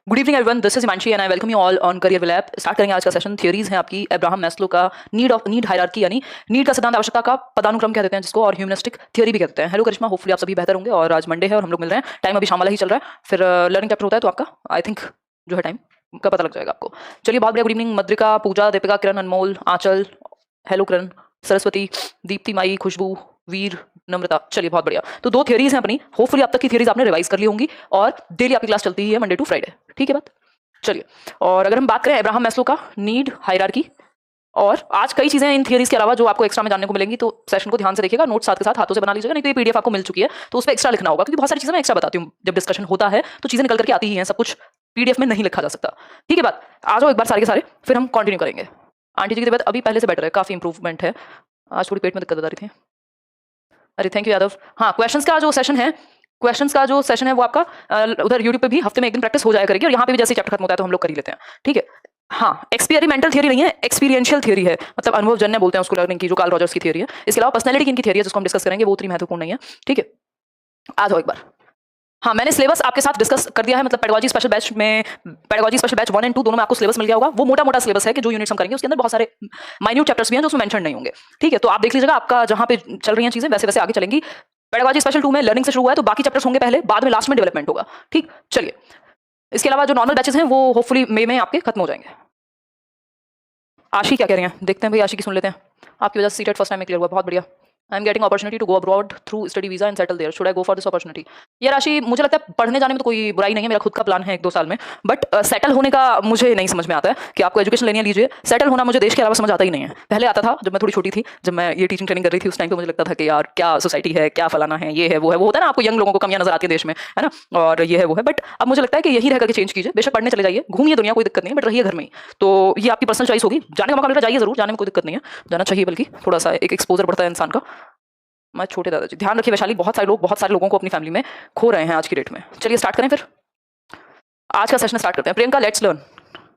Good evening everyone, this is Himanshi and I welcome you all on career lab. Start करेंगे आज का session. Theories हैं आपकी Abraham Maslow का नीड हायरार्की यानी नीड का सिद्धांत आवश्यकता का पदानुक्रम कह देते हैं जिसको, और ह्यूमनिस्टिक थियरी भी कहते हैं। हेलो करिश्मा, होपफुली आप सभी बेहतर होंगे। और आज मंडे है और हम लोग मिल रहे हैं, टाइम अभी शाम वाला ही चल रहा है। फिर लर्निंग चैप्टर होता है तो आपका आई थिंक जो है टाइम का पता लग जाएगा आपको। चलिए, बहुत बढ़िया। गुड इवनिंग मद्रिका, पूजा, दीपिका, किरण, अनमोल, आंचल, हेलो किरण, सरस्वती, दीप्ति, माई, खुशबू, वीर, नम्रता। चलिए, बहुत बढ़िया। तो 2 थियरीज हैं अपनी। होपफुली अब तक की थियरीज आपने रिवाइज कर ली होंगी और डेली आपकी क्लास चलती ही है मंडे टू फ्राइडे। ठीक है बात? चलिए, और अगर हम बात करें अब्राहम मैस्लो का नीड हायरार्की, और आज कई चीजें इन थियरीज के अलावा जो आपको एक्स्ट्रा में जानने को मिलेंगी, तो सेशन को ध्यान से देखिएगा। नोट साथ के साथ हाथों से बना लीजिएगा, नहीं तो ये पीडीएफ आपको मिल चुकी है तो उस पर एक्स्ट्रा लिखना होगा, क्योंकि बहुत सारी चीजें मैं एक्स्ट्रा बताती हूँ। जब डिस्कशन होता है तो चीजें निकल करके आती ही हैं, सब कुछ पीडीएफ में नहीं लिखा जा सकता। ठीक है बात? आ जाओ एक बार सारे के सारे, फिर हम कंटिन्यू करेंगे। आंटी जी की तबीयत अभी पहले से बेटर है, काफी इंप्रूवमेंट है। आज थोड़ी पेट में दिक्कत आ रही थी। अरे थैंक यू यादव। हाँ, क्वेश्चंस का जो सेशन है वो आपका उधर यूट्यूब पे भी हफ्ते में एक दिन प्रैक्टिस हो जाया करेगी, और यहाँ पे भी जैसे चैप्टर खत्म होता है तो हम लोग कर ही लेते हैं। ठीक है? हाँ, एक्सपेरिमेंटल थियरी नहीं है, एक्सपीरियंशियल थियरी है, मतलब अनुभवजन्य बोलते हैं उसको लर्निंग की, जो कार्ल रॉजर्स की थियरी है। इसके अलावा पर्सनैलिटी की इनकी थियरी है जिसको हम डिस्कस करेंगे, वो उतनी महत्वपूर्ण नहीं है। ठीक है? आ जाओ एक बार। हाँ, मैंने सिलेबस आपके साथ डिस्कस कर दिया है, मतलब पेडागोजी स्पेशल बैच 1 and 2 दोनों में आपको सिलेबस मिल गया होगा। वो मोटा सिलेबस है कि जो यूनिट्स हम करेंगे उसके अंदर बहुत सारे माइन्यूट चैप्टर्स भी हैं जो उसमें मेंशन नहीं होंगे। ठीक है? तो आप देख लीजिएगा, आपका जहाँ पे चल रही हैं चीजें वैसे वैसे आगे चलेंगी। पेडागोजी स्पेशल 2 में लर्निंग से शुरू हुआ है तो बाकी चैप्टर्स होंगे पहले, बाद में लास्ट में डेवलपमेंट होगा। ठीक? चलिए, इसके अलावा जो नॉर्मल बैचेस हैं वो होपफुली मई में आपके खत्म हो जाएंगे। आशी क्या कह रही हैं, देखते हैं भाई, आशी की सुन लेते हैं। आपकी वजह से सीटेट फर्स्ट टाइम में क्लियर हुआ, बहुत बढ़िया। I am getting opportunity to go abroad through study visa and settle there, should I go for this opportunity? यार आशी, मुझे लगता है पढ़ने जाने में तो कोई बुराई नहीं है, मेरा खुद का प्लान है 1-2 साल में, बट सेटल होने का मुझे नहीं समझ में आता है कि आपको एजुकेशन लेनी है लीजिए। सेटल होना मुझे देश के अलावा समझ आता ही नहीं है। पहले आता था जब मैं थोड़ी छोटी थी, जब मैं ये टीचिंग ट्रेनिंग कर रही थी, उस टाइम पे मुझे लगता था कि यार क्या सोसाइटी है, क्या फलाना है, ये है वो है, वो होता है ना, आपको यंग लोगों को कमियां नजर आती है देश में, है ना, और ये है वो है। बट अब मुझे लगता है कि यही रह करके चेंज कीजिए। बेशक पढ़ने चले जाइए, घूमिए दुनिया, कोई दिक्कत नहीं है, बट रहिए घर में ही। तो ये आपकी पर्सनल चॉइस होगी। जाने का मौका मिलता है जाइए जरूर, जाने में कोई दिक्कत नहीं है, जाना चाहिए, बल्कि थोड़ा सा एक एक्सपोजर बढ़ता है इंसान का। मैं छोटे दादाजी, ध्यान रखिए वैशाली, बहुत सारे लोगों को अपनी फैमिली में खो रहे हैं आज की डेट में। चलिए स्टार्ट करें, फिर आज का सेशन स्टार्ट करते हैं। Priyanka, let's learn.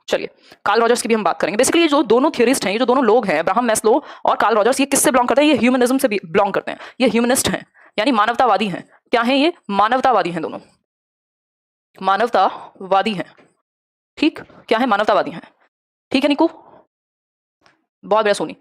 चलिए, कार्ल रॉजर्स की भी हम बात करेंगे। बेसिकली ये जो दोनों थियरिस्ट हैं, ये जो दोनों लोग हैं, अब्राहम मैस्लो और कार्ल रॉजर्स, ये किससे बिलोंग करते हैं? ये ह्यूमनिज्म से बिलोंग करते हैं। ये ह्यूमनिस्ट हैं, यानी मानवतावादी हैं। क्या हैं ये? मानवतावादी हैं, दोनों मानवतावादी हैं। ठीक? क्या है? मानवतावादी हैं। ठीक है निकू? बहुत बढ़िया सोनी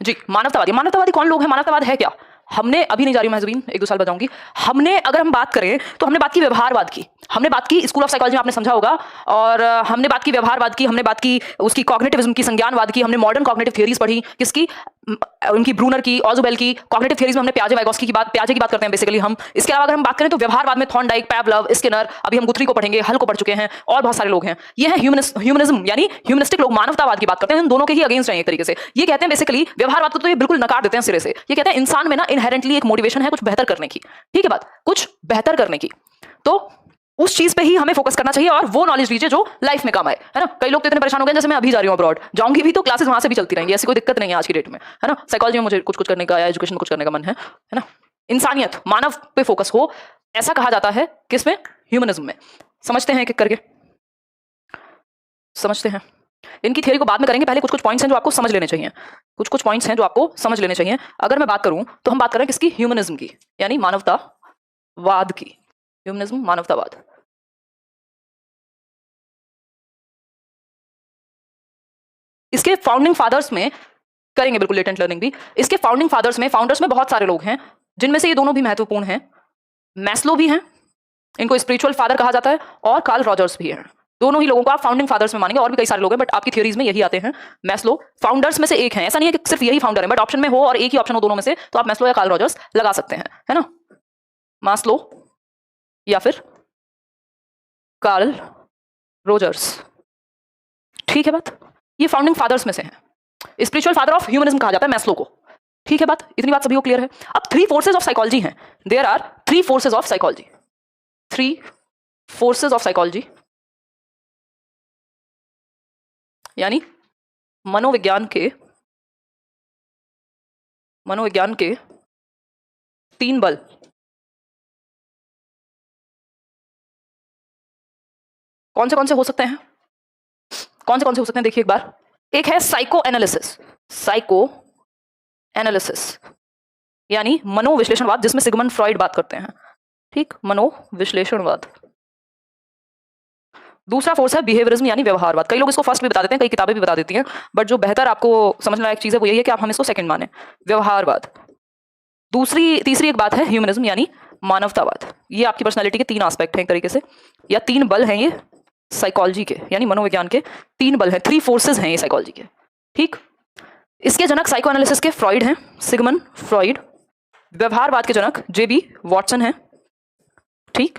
जी। मानवतावादी कौन लोग हैं? मानवतावाद है क्या? हमने अभी नहीं जा रही हूं मैं ज़मीन, 1-2 साल बताऊंगी। हमने, अगर हम बात करें तो हमने बात की व्यवहारवाद की, हमने बात की स्कूल ऑफ साइकोलॉजी में, आपने समझा होगा, और हमने बात की व्यवहारवाद की, हमने बात की उसकी कॉग्निटिविज्म की, संज्ञानवाद की, हमने मॉडर्न कॉग्निटिव थियरीज पढ़ी, किसकी? उनकी, ब्रूनर की, ऑजुबेल की। कॉग्निटिव थियरीज में हमने पियाजे वाइगोस्की की बात करते हैं बेसिकली हम। इसके अलावा अगर हम बात करें तो व्यवहारवाद में थॉर्नडाइक, पैवलव, स्किनर, अभी हम गुथरी को पढ़ेंगे, हल को पढ़ चुके हैं, और बहुत सारे लोग हैं। ये है ह्यूमनिज्म, यानी ह्यूमनिस्टिक लोग, मानवतावाद की बात करते हैं। इन दोनों के ही अगेंस्ट हैं एक तरीके से। ये कहते हैं बेसिकली, व्यवहारवाद को तो ये बिल्कुल नकार देते हैं सिरे से। ये कहते हैं इंसान में ना इनहेरेंटली एक मोटिवेशन है कुछ बेहतर करने की। ठीक है बात? कुछ बेहतर करने की, तो उस चीज पे ही हमें फोकस करना चाहिए, और वो नॉलेज लीजिए जो लाइफ में काम आए, है ना। कई लोग तो इतने परेशान हो गए, जैसे मैं अभी जा रही हूँ अब्रॉड, जाऊंगी भी तो क्लासेस वहां से भी चलती रहेंगी, ऐसी कोई दिक्कत नहीं है आज की डेट में, है ना। साइकोलॉजी में मुझे कुछ करने का या एजुकेशन में कुछ करने का मन है ना। इंसानियत, मानव पे फोकस हो, ऐसा कहा जाता है किसमें? ह्यूमनिज्म में। समझते हैं एक एक करके, समझते हैं। इनकी थियरी को बाद में करेंगे, पहले कुछ पॉइंट्स हैं जो आपको समझ लेने चाहिए, कुछ पॉइंट्स हैं जो आपको समझ लेने चाहिए। अगर मैं बात करूं तो हम बात करें किसकी? ह्यूमनिज्म की, यानी मानवतावाद की। ह्यूमनिज्म, मानवतावाद। इसके फाउंडिंग फादर्स में करेंगे बिल्कुल लेटेंट लर्निंग भी। इसके फाउंडर्स में बहुत सारे लोग हैं, जिनमें से ये दोनों भी महत्वपूर्ण हैं। मैस्लो भी हैं, इनको स्पिरिचुअल फादर कहा जाता है, और कार्ल रॉजर्स भी हैं। दोनों ही लोगों को आप फाउंडिंग फादर्स में मानेंगे, और भी कई सारे लोग हैं, बट आपकी थियरीज में यही आते हैं। मैस्लो फाउंडर्स में से एक है, ऐसा नहीं है कि सिर्फ यही फाउंडर है, बट ऑप्शन में हो और एक ही ऑप्शन हो दोनों में से, तो आप मैस्लो या कार्ल रॉजर्स लगा सकते हैं, है ना। मैस्लो या फिर कार्ल रॉजर्स। ठीक है बात? ये फाउंडिंग फादर्स में से हैं। स्पिरिचुअल फादर ऑफ ह्यूमनिज्म कहा जाता है मैस्लो को। ठीक है बात? इतनी बात सभी को क्लियर है? अब 3 फोर्सेज ऑफ साइकोलॉजी हैं। There are 3 forces of psychology, 3 forces of psychology, यानी मनोविज्ञान के 3 बल। कौन से हो सकते हैं? देखिए एक बार। एक है साइको एनालिसिस, यानी मनोविश्लेषणवाद, जिसमें सिगमंड फ्रॉइड बात करते हैं। ठीक? मनोविश्लेषणवाद। दूसरा फोर्स है बिहेवियरिज्म यानी व्यवहारवाद। कई लोग इसको फर्स्ट भी बता देते हैं, कई किताबें भी बता देती हैं, बट जो बेहतर आपको समझने लायक चीज है वो यही है कि आप हम इसको सेकंड माने, व्यवहारवाद। तीसरी एक बात है ह्यूमनिज्म यानी मानवतावाद। ये आपकी पर्सनालिटी के 3 एस्पेक्ट हैं एक तरीके से, या 3 बल हैं ये साइकोलॉजी के यानी मनोविज्ञान के 3 बल हैं, 3 फोर्सेस हैं ये साइकोलॉजी के। ठीक, इसके जनक साइको एनालिसिस के फ्रॉइड हैं, सिगमंड फ्रॉइड। व्यवहारवाद के जनक जेबी वॉटसन हैं। ठीक,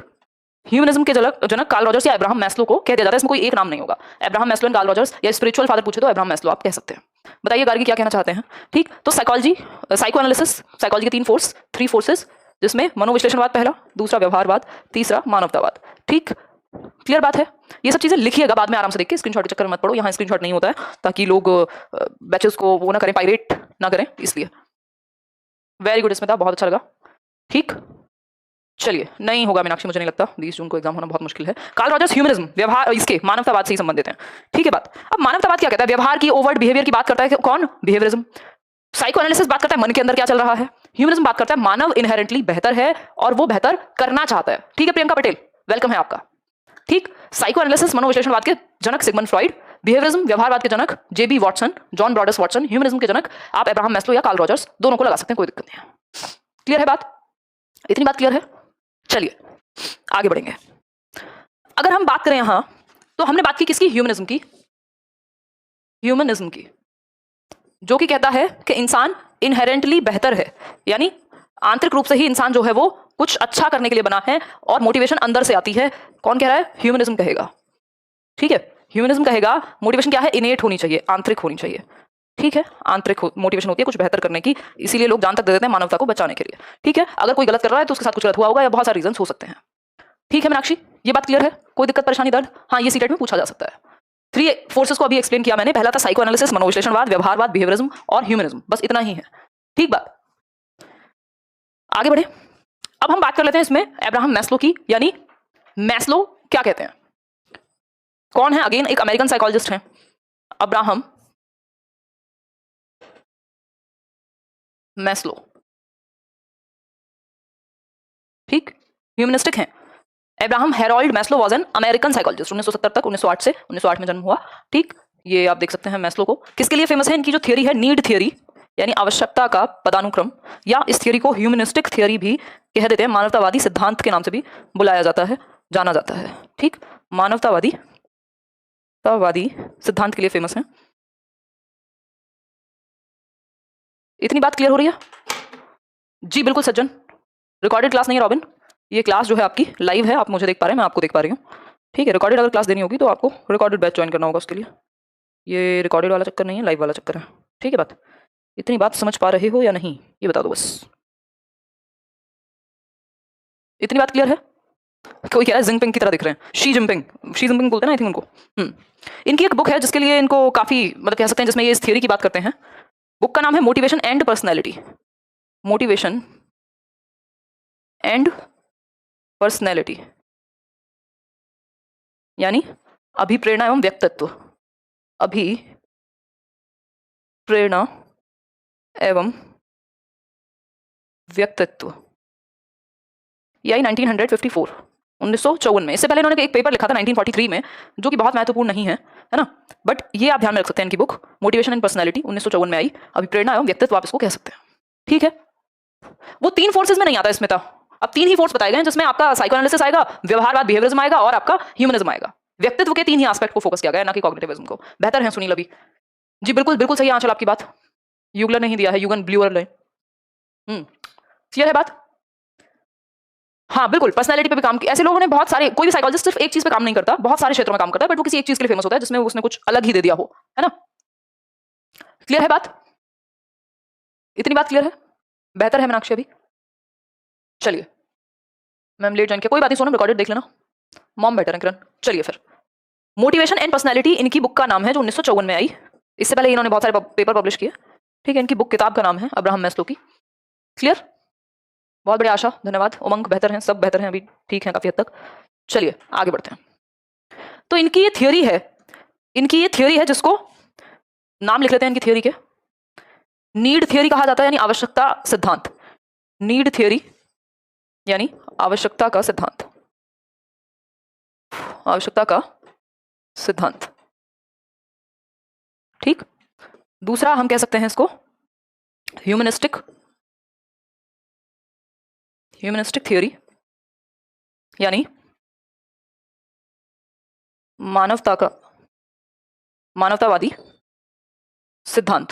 ह्यूमनिज्म के जनक कार्ल रॉजर्स या अब्राहम मैस्लो को कह दिया जाता है, इसमें कोई एक नाम नहीं होगा। Abraham Maslow and Karl Rogers, या स्पिरिचुअल फादर पूछे तो अब्राहम मैस्लो आप कह सकते हैं। बताइए गार्गी क्या कहना चाहते हैं। ठीक, तो साइकोलॉजी, साइको एनालिसिस, साइकोलॉजी के 3 फोर्सेस, जिसमें मनोविश्लेषणवाद पहला, दूसरा व्यवहारवाद, तीसरा मानवतावाद। ठीक, क्लियर बात है। ये सब चीजें लिखिएगा, बाद में आराम से देख के, स्क्रीनशॉट के चक्कर में मत पड़ो, यहाँ स्क्रीनशॉट नहीं होता है ताकि लोग बैचेस को वो ना करें, पायरेट ना करें, इसलिए। वेरी गुड स्मिता, बहुत अच्छा लगा। ठीक, चलिए, नहीं होगा मीनाक्षी, मुझे नहीं लगता 20 जून को एग्जाम होना बहुत मुश्किल है। कार्ल रॉजर्स ह्यूमनिज्म, व्यवहार, इसके मानवतावाद से ही संबंधित है। ठीक है बात। अब मानवतावाद क्या कहता है, व्यवहार की, ओवर्ट बिहेवियर की बात करता है कौन, बिहेवियरिज्म। साइको एनालिसिस बात करता है मन के अंदर क्या चल रहा है। ह्यूमनिज्म बात करता है मानव इनहेरेंटली बेहतर है और वो बेहतर करना चाहता है। ठीक है प्रियंका पटेल, वेलकम है आपका। ठीक, साइको एनालिसिस मनोविश्लेषणवाद के जनक सिगमंड फ्रॉइड, बिहेवियरिज्म व्यवहारवाद के जनक जेबी वॉटसन, जॉन ब्रॉडस वॉटसन, ह्यूमनिज्म के जनक आप अब्राहम मैस्लो या कार्ल रॉजर्स, दोनों को लगा सकते हैं, कोई दिक्कत नहीं है। क्लियर है बात, इतनी बात क्लियर है। चलिए आगे बढ़ेंगे। अगर हम बात करें यहां, तो हमने बात की किसकी, ह्यूमनिज्म की, ह्यूमनिज्म की, जो कि कहता है कि इंसान इनहेरेंटली बेहतर है, यानी आंतरिक रूप से ही इंसान जो है वो कुछ अच्छा करने के लिए बना है और मोटिवेशन अंदर से आती है। कौन कह रहा है, ह्यूमनिज्म कहेगा। ठीक है, ह्यूमनिज्म कहेगा मोटिवेशन क्या है, इनेट होनी चाहिए, आंतरिक होनी चाहिए। ठीक है, आंतरिक मोटिवेशन होती है कुछ बेहतर करने की, इसीलिए लोग जान तक दे देते हैं मानवता को बचाने के लिए। ठीक है, अगर कोई गलत कर रहा है तो उसके साथ कुछ गलत हुआ होगा या बहुत सारे रीजन हो सकते हैं। ठीक है मीनाक्षी, ये बात क्लियर है, कोई दिक्कत परेशानी दर्द। हाँ, ये सीटेट में पूछा जा सकता है। 3 फोर्सेस को अभी एक्सप्लेन किया मैंने, पहला था साइको एनालिसिस, मनोविश्लेषणवाद, व्यवहारवाद, बिहेवियरिज्म और ह्यूमनिज्म, बस इतना ही है। ठीक बात, आगे बढ़े। अब हम बात कर लेते हैं इसमें अब्राहम मैस्लो की, यानी मैस्लो क्या कहते हैं, कौन है, अगेन एक अमेरिकन साइकोलॉजिस्ट हैं, अब्राहम मैस्लो। ठीक, ह्यूमनिस्टिक हैं। Abraham Harold Maslow was an American psychologist, 1970 तक, 1908 से 1908 में जन्म हुआ। ठीक, ये आप देख सकते हैं मैस्लो को। किसके लिए फेमस है, इनकी जो थियरी है नीड थियरी, यानी आवश्यकता का पदानुक्रम, या इस थियरी को ह्यूमनिस्टिक थियरी भी कह देते हैं, मानवतावादी सिद्धांत के नाम से भी बुलाया जाता है, जाना जाता है। ठीक, मानवतावादी सिद्धांत के लिए फेमस है। इतनी बात क्लियर हो रही है जी। बिल्कुल सज्जन, रिकॉर्डेड क्लास नहीं है रॉबिन, ये क्लास जो है आपकी लाइव है, आप मुझे देख पा रहे हैं, मैं आपको देख पा रही हूँ। ठीक है, रिकॉर्डेड अगर क्लास देनी होगी तो आपको रिकॉर्डेड बैच ज्वाइन करना होगा उसके लिए। ये रिकॉर्डेड वाला चक्कर नहीं है, लाइव वाला चक्कर है। ठीक है बात, इतनी बात समझ पा रहे हो या नहीं, ये बता दो बस। इतनी बात क्लियर है। कोई कह रहा है जिनपिंग की तरह दिख रहे हैं, शी जिनपिंग बोलते हैं ना आई थिंक उनको। इनकी एक बुक है जिसके लिए इनको काफी मतलब कह सकते हैं, जिसमें ये इस थियरी की बात करते हैं। बुक का नाम है motivation and personality, motivation and personality, यानी अभिप्रेरणा एवं व्यक्तित्व, अभिप्रेरणा एवं व्यक्तित्व, यही 1954 में। इससे पहले इन्होंने एक पेपर लिखा था 1943 में, जो कि बहुत महत्वपूर्ण नहीं है, है ना, बट ये आप ध्यान में रख सकते हैं। इनकी बुक मोटिवेशन एंड पर्सनैलिटी 1954 में आई, अभिप्रेरणा एवं व्यक्तित्व आप इसको कह सकते हैं। ठीक है, वो 3 फोर्सेस में नहीं आता इसमें था, अब 3 ही फोर्स बताए गए हैं, जिसमें आपका साइको एनालिसिस आएगा, व्यवहारवाद बिहेवियरिज्म आएगा और आपका ह्यूमनिज्म आएगा। व्यक्तित्व के 3 ही एस्पेक्ट को फोकस किया गया है, ना कि कॉग्निटिविज्म को। बेहतर है सुनील अभी जी, बिल्कुल बिल्कुल सही आंचल आपकी बात। युगलर नहीं दिया है, युगन ब्लूअर लाइन। क्लियर है बात। हाँ बिल्कुल, पर्सनालिटी पे भी काम किया। ऐसे लोगों ने बहुत सारे, कोई भी साइकोलॉजिस्ट सिर्फ एक चीज पे काम नहीं करता, बहुत सारे क्षेत्रों में काम करता है, बट वो किसी एक चीज के लिए फेमस होता है जिसमें उसने कुछ अलग ही दे दिया हो, है ना। क्लियर है बात, इतनी बात क्लियर है, बेहतर है मीनाक्षी अभी। चलिए, मैम लेट ज्वाइन किया, कोई बात नहीं, सोनम रिकॉर्डेड देख लेना, मॉम बेटर है किरण। चलिए फिर, मोटिवेशन एंड पर्सनैलिटी इनकी बुक का नाम है, जो 1954 में आई। इससे पहले इन्होंने बहुत सारे पेपर पब्लिश किए। ठीक है, इनकी बुक, किताब का नाम है अब्राहम मैस्लो की। क्लियर, बहुत बड़ी आशा, धन्यवाद। उमंग बेहतर हैं, सब बेहतर हैं अभी, ठीक है काफी हद तक। चलिए आगे बढ़ते हैं। तो इनकी ये थियरी है, जिसको नाम लिख लेते हैं इनकी थियरी के, नीड थियरी कहा जाता है, यानी आवश्यकता सिद्धांत। नीड थियरी यानी आवश्यकता का सिद्धांत, आवश्यकता का सिद्धांत। ठीक, दूसरा हम कह सकते हैं इसको ह्यूमनिस्टिक थ्योरी, यानी मानवतावादी सिद्धांत।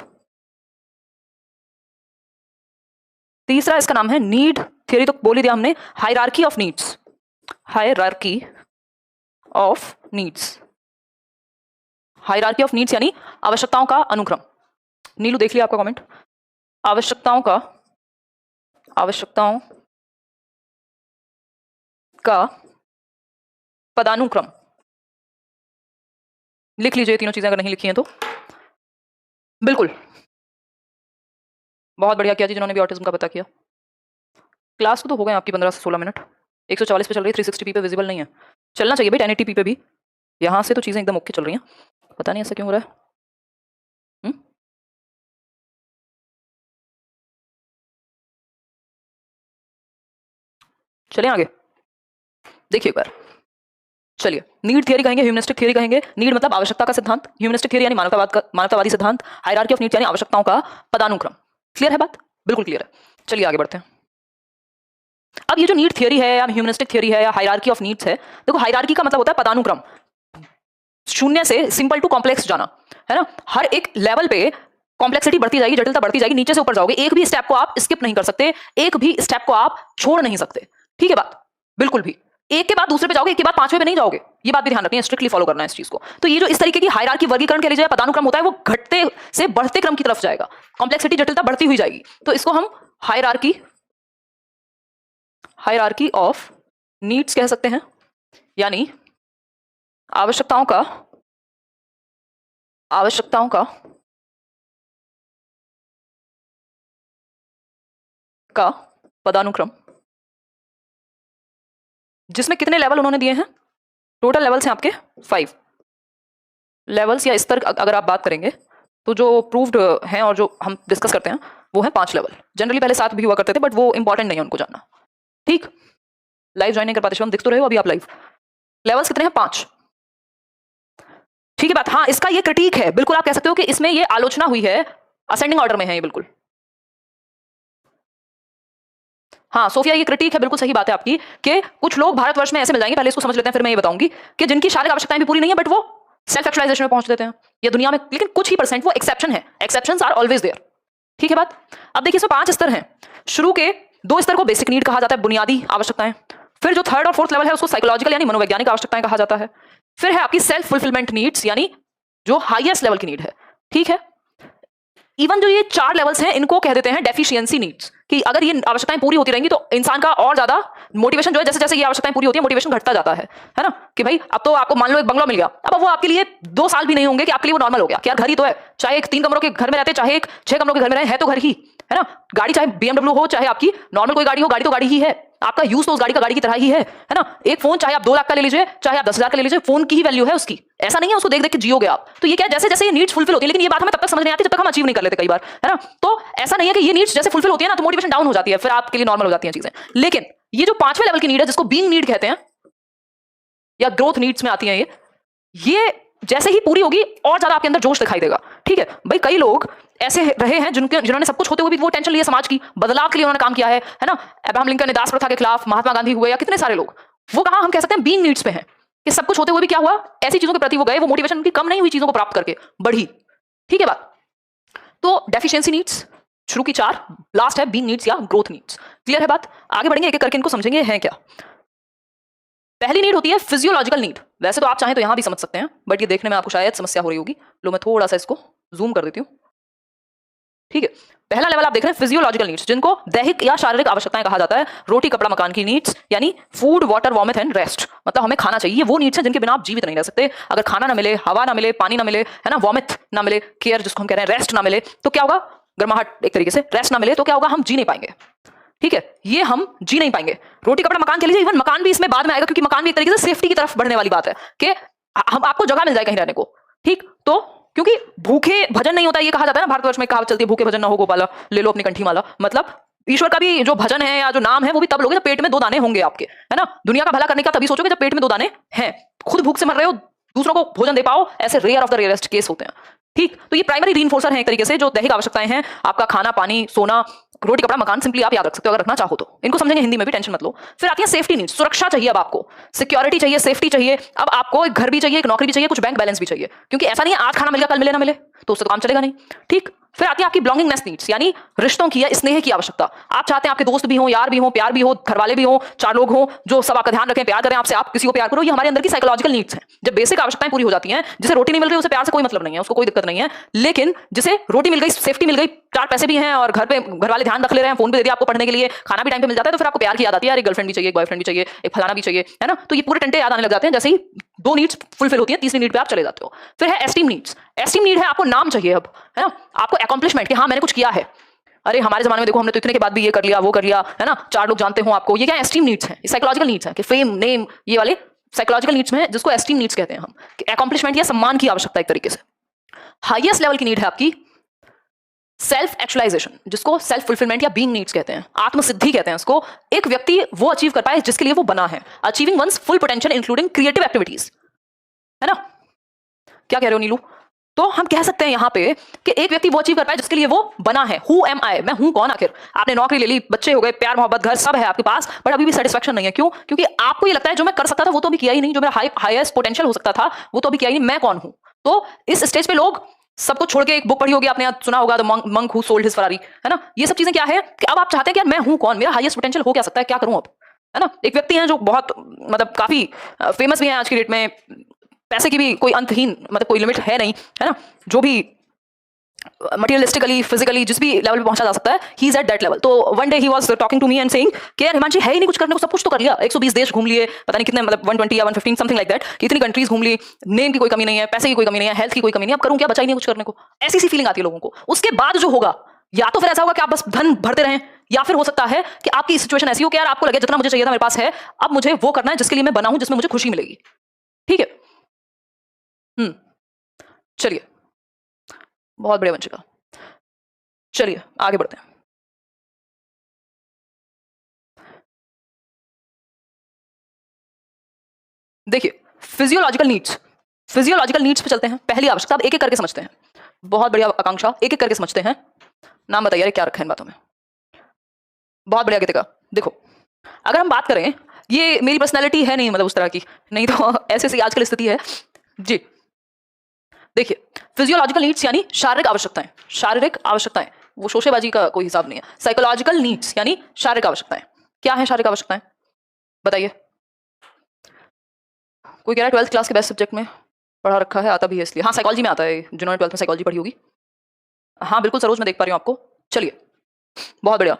तीसरा इसका नाम है नीड थ्योरी, तो बोल ही दिया हमने, hierarchy of needs. Hierarchy of needs, hierarchy of needs यानी आवश्यकताओं का अनुक्रम। नीलू देख लिया आपका कमेंट, आवश्यकताओं का पदानुक्रम। लिख लीजिए तीनों चीजें अगर नहीं लिखी हैं तो। बिल्कुल, बहुत बढ़िया किया जी जिन्होंने भी ऑटिज्म का पता किया। क्लास को तो हो गए आपकी 15 से 16 मिनट, 140 पे चल रही है, 360p पे विजिबल नहीं है। चलना चाहिए भाई 1080p पे भी, यहाँ से तो चीजें एकदम ओके चल रही हैं, पता नहीं ऐसा क्यों हो रहा है। चलिए आगे देखिए एक बार। चलिए, नीड थियरी कहेंगे, ह्यूमनिस्टिक थियरी कहेंगे। नीड मतलब आवश्यकता का सिद्धांत, ह्यूमनिस्टिक थियरी यानी मानवतावादी सिद्धांत, हायरार्की ऑफ नीड्स यानी आवश्यकताओं का पदानुक्रम। क्लियर है बात? बिल्कुल क्लियर है। चलिए आगे बढ़ते हैं। अब ये जो नीड थियरी है या ह्यूमनिस्टिक थियरी है या हायरार्की ऑफ नीड्स है, देखो हायरार्की का मतलब होता है पदानुक्रम, शून्य से सिंपल टू कॉम्प्लेक्स जाना, है ना। हर एक लेवल पे कॉम्प्लेक्सिटी बढ़ती जाएगी, जटिलता बढ़ती जाएगी, नीचे से ऊपर जाओगे, एक भी स्टेप को आप स्किप नहीं कर सकते, एक भी स्टेप को आप छोड़ नहीं सकते। ठीक है बात? बिल्कुल भी, एक के बाद दूसरे पे जाओगे, एक के बाद पांचवें पे नहीं जाओगे, ये बात भी ध्यान रखनी है, स्ट्रिक्टली फॉलो करना है इस चीज को। तो ये जो इस तरीके की हायरार्की, वर्गीकरण कह लीजिए, पदानुक्रम होता है, वो घटते से बढ़ते क्रम की तरफ जाएगा, कॉम्प्लेक्सिटी जटिलता बढ़ती हुई जाएगी, तो इसको हम हायरार्की ऑफ नीड्स कह सकते हैं, यानी आवश्यकताओं का पदानुक्रम, जिसमें कितने लेवल उन्होंने दिए हैं? टोटल लेवल्स हैं आपके 5 लेवल्स या स्तर। अगर आप बात करेंगे तो जो प्रूव्ड हैं और जो हम डिस्कस करते हैं वो है 5 लेवल। जनरली पहले 7 भी हुआ करते थे, बट वो इंपॉर्टेंट नहीं है उनको जानना। ठीक, लाइव ज्वाइन नहीं कर पाते शिवम, दिख तो रहे हो अभी आप लाइव। लेवल्स कितने हैं? 5। ठीक है बात? हाँ, इसका ये क्रिटिक है, बिल्कुल आप कह सकते हो कि इसमें ये आलोचना हुई है, असेंडिंग ऑर्डर में है ये, बिल्कुल। हाँ सोफिया, ये क्रिटिक है, बिल्कुल सही बात है आपकी, कि कुछ लोग भारतवर्ष में ऐसे मिल जाएंगे, पहले इसको समझ लेते हैं फिर मैं ये बताऊंगी, कि जिनकी शारीरिक आवश्यकताएं भी पूरी नहीं है, बट वो सेल्फ एक्चुअलाइजेशन में पहुंच देते हैं या दुनिया में, लेकिन कुछ ही परसेंट वो एक्सेप्शन है, एक्सेप्शंस आर ऑलवेज देयर। ठीक है बात? अब देखिए इसमें 5 स्तर हैं। शुरू के 2 स्तर को बेसिक नीड कहा जाता है, बुनियादी आवश्यकताएं। फिर जो 3rd और 4th लेवल है उसको साइकोलॉजिकल यानी मनोवैज्ञानिक आवश्यकताएं कहा जाता है। फिर है आपकी सेल्फ फुलफिलमेंट नीड्स, यानी जो हाईएस्ट लेवल की नीड है। ठीक है, इवन जो ये 4 लेवल्स हैं इनको कह देते हैं डेफिशिएंसी नीड्स, कि अगर ये आवश्यकताएं पूरी होती रहेंगी तो इंसान का और ज्यादा मोटिवेशन जो है, जैसे जैसे ये आवश्यकताएं पूरी होती है मोटिवेशन घटता जाता है ना। कि भाई अब तो आपको मान लो एक बंगला मिल गया, अब वो आपके लिए 2 साल भी नहीं होंगे कि आपके लिए वो नॉर्मल हो गया कि यार घर ही तो है, चाहे एक 3 कमरों के घर में रहते, चाहे एक 6 कमरों के घर में रहे, है तो घर ही, है ना। गाड़ी चाहे BMW हो, चाहे आपकी नॉर्मल कोई गाड़ी हो, गाड़ी तो गाड़ी ही है, आपका यूज तो उस गाड़ी का गाड़ी की तरह ही है ना। एक फोन चाहे आप 2 लाख का ले लीजिए, चाहे आप 10,000 का ले लीजिए, फोन की ही वैल्यू है उसकी, ऐसा नहीं है उसको देख देख के जियोगे आप। तो ये क्या, जैसे जैसे ये नीड्स फुलफिल होती है, लेकिन ये बात हमें तब तक समझ नहीं आती जब तक हम अचीव नहीं कर लेते कई बार, है ना। तो ऐसा नहीं है कि ये नीड्स जैसे फुलफिल होती है ना तो मोटिवेशन डाउन हो जाती है, फिर आपके लिए नॉर्मल हो जाती है चीजें। लेकिन ये जो 5वें लेवल की नीड है, जिसको बीइंग नीड कहते हैं या ग्रोथ नीड्स में आती है, ये जैसे ही पूरी होगी और ज्यादा आपके अंदर जोश दिखाई देगा। ठीक है भाई, कई लोग ऐसे रहे हैं जिन्होंने सब कुछ होते हुए भी वो टेंशन लिया, समाज की बदलाव के लिए उन्होंने काम किया है ना। अब्राहम लिंकन ने दास प्रथा के खिलाफ, महात्मा गांधी हुए, या कितने सारे लोग, वो कहा हम कह सकते हैं बीइंग नीड्स पे हैं, कि सब कुछ होते हुए भी क्या हुआ, ऐसी चीजों के प्रति वो गए, वो मोटिवेशन उनकी कम नहीं हुई, चीजों को प्राप्त करके बढ़ी। ठीक है बात? तो डेफिशिएंसी नीड्स शुरू की 4, लास्ट है बीइंग नीड्स या ग्रोथ नीड्स। क्लियर है बात? आगे बढ़ेंगे एक एक करके इनको समझेंगे हैं क्या। पहली नीड होती है फिजियोलॉजिकल नीड। वैसे तो आप चाहें तो यहां भी समझ सकते हैं, बट ये देखने में आपको शायद समस्या हो रही होगी। लो मैं थोड़ा सा इसको जूम कर देती हूँ। ठीक है, पहला लेवल आप देख रहे हैं फिजियोलॉजिकल नीड्स, जिनको दैहिक या शारीरिक आवश्यकताएं कहा जाता है। रोटी कपड़ा मकान की नीड्स, यानी food water warmth and rest, मतलब हमें खाना चाहिए। वो नीड्स हैं जिनके बिना आप जीवित नहीं रह सकते। अगर खाना ना मिले, हवा ना मिले, पानी ना मिले, है ना, वार्मथ ना मिले, केयर जिसको हम कह रहे हैं, रेस्ट ना मिले, तो क्या होगा, गर्माहट एक तरीके से, रेस्ट ना मिले तो क्या होगा, हम जी नहीं पाएंगे। ठीक है, ये हम जी नहीं पाएंगे। रोटी कपड़ा मकान के लिए, इवन मकान भी इसमें बाद में आएगा, क्योंकि मकान भी एक तरीके से सेफ्टी की तरफ बढ़ने वाली बात है, कि हम आपको जगह मिल जाए कहीं रहने को। ठीक, तो क्योंकि भूखे भजन नहीं होता, ये कहा जाता है ना, भारतवर्ष में कहावत चलती है, भूखे भजन ना हो गोपाला, ले लो अपनी कंठी माला। मतलब ईश्वर का भी जो भजन है या जो नाम है वो भी तब लोगे जब पेट में 2 दाने होंगे आपके, है ना। दुनिया का भला करने का तभी सोचोगे जब पेट में 2 दाने हैं। खुद भूख से मर रहे हो, दूसरों को भोजन दे पाओ, ऐसे rare of the rarest case होते हैं। ठीक, तो ये प्राइमरी रीइंफोर्सर है एक तरीके से, जो दैहिक आवश्यकताएं हैं, आपका खाना, पानी, सोना, रोटी, कपड़ा, मकान, सिंपली आप याद रख सकते हो अगर रखना चाहो तो। इनको समझेंगे हिंदी में भी, टेंशन मत लो। फिर आती है सेफ्टी नीड्स, सुरक्षा चाहिए अब आपको, सिक्योरिटी चाहिए, सेफ्टी चाहिए। अब आपको एक घर भी चाहिए, एक नौकरी भी चाहिए, कुछ बैंक बैलेंस भी चाहिए, क्योंकि ऐसा नहीं है आज खाना मिलेगा कल मिले ना मिले, तो उससे तो काम चलेगा नहीं। ठीक, फिर आती है आपकी बिलोंगिंगनेस नीड्स, यानी रिश्तों की या स्नेह की आवश्यकता। आप चाहते हैं आपके दोस्त भी हो, यार भी हो, प्यार भी हो, घर वाले भी हो, चार लोग हो जो सब आपका ध्यान रखें, प्यार करें आपसे, आप किसी को प्यार करो। ये हमारे अंदर की साइकोलॉजिकल नीड्स हैं। जब बेसिक आवश्यकताएं पूरी हो जाती हैं, जिसे रोटी नहीं मिल रही उसे प्यार से कोई मतलब नहीं है, उसको कोई दिक्कत नहीं है। लेकिन जिसे रोटी मिल गई, सेफ्टी मिल गई, चार पैसे भी हैं और घर पे घर वाले ध्यान रख ले रहे हैं, फोन भी दे दिया आपको पढ़ने के लिए, खाना भी टाइम पे मिल जाता है, तो फिर आपको प्यार की याद आती है, यार एक गर्लफ्रेंड भी चाहिए, एक बॉयफ्रेंड भी चाहिए, एक फलाना भी चाहिए, है ना। तो ये पूरे टंटे याद आने लग जाते हैं जैसे ही दो नीड्स फुलफिल होती है, तीसरी नीड पे आप चले जाते हो। फिर है एस्टीम नीड्स। एस्टीम नीड है आपको नाम चाहिए अब, है ना, आपको अकॉम्प्लिशमेंट कि हाँ मैंने कुछ किया है। अरे हमारे जमाने में देखो हमने तो इतने के बाद भी ये कर लिया, वो कर लिया, है ना, चार लोग जानते हो आपको। ये क्या एस्टीम नीड्स हैं, साइकोलॉजिकल नीड्स हैं कि फेम, नेम, ये वाले साइकोलॉजिकल नीड्स में, जिसको एस्टीम नीड्स कहते हैं हम, अकॉम्प्लिशमेंट या सम्मान की आवश्यकता एक तरीके से। हाईएस्ट लेवल की नीड है आपकी सेल्फ एक्चुअलाइजेशन, जिसको सेल्फ फुलफिलमेंट या बीइंग नीड्स कहते हैं, आत्मसिद्धि कहते हैं इसको। एक व्यक्ति वो अचीव कर पाए जिसके लिए वो बना है, achieving one's full potential including creative activities, है ना। क्या कह रहे हो नीलू? तो हम कह सकते हैं यहाँ पे कि एक व्यक्ति वो अचीव कर पाए जिसके लिए वो बना है। हु एम आई, मैं हूं कौन आखिर। आपने नौकरी ले ली, बच्चे हो गए, प्यार मोहब्बत घर सब है आपके पास, बट अभी भी सेटिस्फेक्शन नहीं है। क्यों? क्योंकि आपको ये लगता है जो मैं कर सकता था वो तो अभी किया ही नहीं, जो मेरा हाईएस्ट पोटेंशियल हो सकता था वो तो अभी किया ही नहीं, मैं कौन हूं। तो इस स्टेज पे लोग सबको छोड़ के, एक बुक पढ़ी होगी आपने, यहाँ सुना होगा, the monk who sold his Ferrari, है ना। ये सब चीजें क्या है कि अब आप चाहते हैं कि यार मैं हूं कौन, मेरा हाईएस्ट पोटेंशियल हो क्या सकता है, क्या करूं अब, है ना। एक व्यक्ति है जो बहुत मतलब काफी फेमस भी है आज की डेट में, पैसे की भी कोई अंतहीन मतलब कोई लिमिट है नहीं, है ना। जो भी मटेरियलिस्टिकली, फिजिकली जिस भी लेवल पे पहुंचा जा सकता है, he is at that level. तो one day he was talking to me and saying कि यार हिमांशी है ही नहीं कुछ करने को, सब कुछ तो कर लिया, 120 देश घूम लिए, पता नहीं कितने, मतलब 120 या 115 समथिंग लाइक दैट, इतनी कंट्रीज घूम ली, नेम की कोई कमी नहीं है, पैसे की कोई कमी नहीं है, हेल्थ की कोई कमी नहीं है, अब करूं क्या, बचा ही नहीं कुछ करने को। ऐसी सी फीलिंग आती है लोगों को। उसके बाद जो होगा, या तो फिर ऐसा होगा कि आप बस धन भरते रहें, या फिर हो सकता है कि आपकी सिचुएशन ऐसी हो कि यार आपको लगे जितना मुझे चाहिए था मेरे पास है, अब मुझे वो करना है जिसके लिए मैं बना हूं, जिसमें मुझे खुशी मिलेगी। ठीक है, चलिए, बहुत बढ़िया वंशिका, चलिए आगे बढ़ते हैं। देखिए फिजियोलॉजिकल नीड्स पे चलते हैं। पहली आवश्यकता अब एक एक करके समझते हैं। बहुत बढ़िया आकांक्षा, एक एक करके समझते हैं। नाम बताइए क्या रखा है इन बातों में। बहुत बढ़िया गीतिका। देखो अगर हम बात करें, ये मेरी पर्सनैलिटी है नहीं मतलब उस तरह की, नहीं तो ऐसे सी आजकल स्थिति है जी। देखिए फिजियोलॉजिकल नीड्स यानी शारीरिक आवश्यकताएं, शारीरिक आवश्यकताएं, वो शोशेबाजी का कोई हिसाब नहीं है। साइकोलॉजिकल नीड्स यानी शारीरिक आवश्यकताएं। क्या है शारीरिक आवश्यकताएं बताइए। कोई कह रहा है 12th क्लास के बेस्ट सब्जेक्ट में पढ़ा रखा है, आता भी है इसलिए। हाँ साइकोलॉजी में आता है, जिन्होंने 12th में साइकोलॉजी पढ़ी होगी। हाँ बिल्कुल सरोज, मैं देख पा रही हूँ आपको। चलिए बहुत बढ़िया।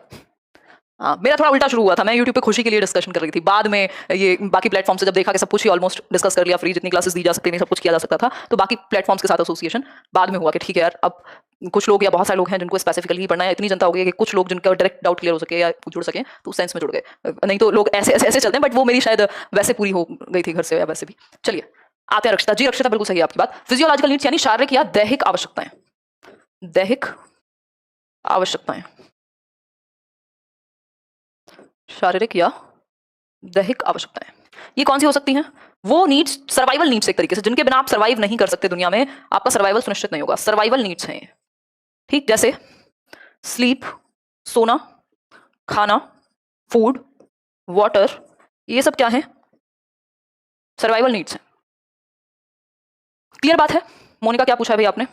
हाँ मेरा थोड़ा उल्टा शुरू हुआ था, मैं यूट्यूब पे खुशी के लिए डिस्कशन कर रही थी, बाद में ये बाकी प्लेटफॉर्म से जब देखा कि सब कुछ ही ऑलमोस्ट डिस्कस कर लिया, फ्री जितनी क्लासेस दी जा सकती नहीं सब कुछ किया जा सकता था, तो बाकी प्लेटफॉर्म्स के साथ एसोसिएशन बाद में हुआ कि ठीक है यार, अब कुछ लोग या बहुत सारे लोग हैं जिनको स्पेसिफिकली पढ़ना है, इतनी जनता हो गई कि कुछ लोग जिनका डायरेक्ट डाउट क्लियर हो सके या जुड़ सके तो उस सेंस में जुड़ गए, नहीं तो लोग ऐसे ऐसे ऐसे चलते हैं। बट वो मेरी शायद वैसे पूरी हो गई थी घर से या वैसे भी। चलिए आते हैं रक्षिता जी। रक्षिता बिल्कुल सही है आपकी बात। फिजियोलॉजिकल नीड्स यानी शारीरिक या दैहिक आवश्यकताएं, दैहिक आवश्यकताएं, शारीरिक या दैहिक आवश्यकताएं, ये कौन सी हो सकती हैं? वो नीड्स, सर्वाइवल नीड्स एक तरीके से, जिनके बिना आप सर्वाइव नहीं कर सकते दुनिया में, आपका सर्वाइवल सुनिश्चित नहीं होगा। सर्वाइवल नीड्स हैं ये, ठीक। जैसे स्लीप, सोना, खाना, फूड, वाटर, ये सब क्या है? सर्वाइवल नीड्स हैं। क्लियर बात है? मोनिका क्या पूछा है भाई आपने?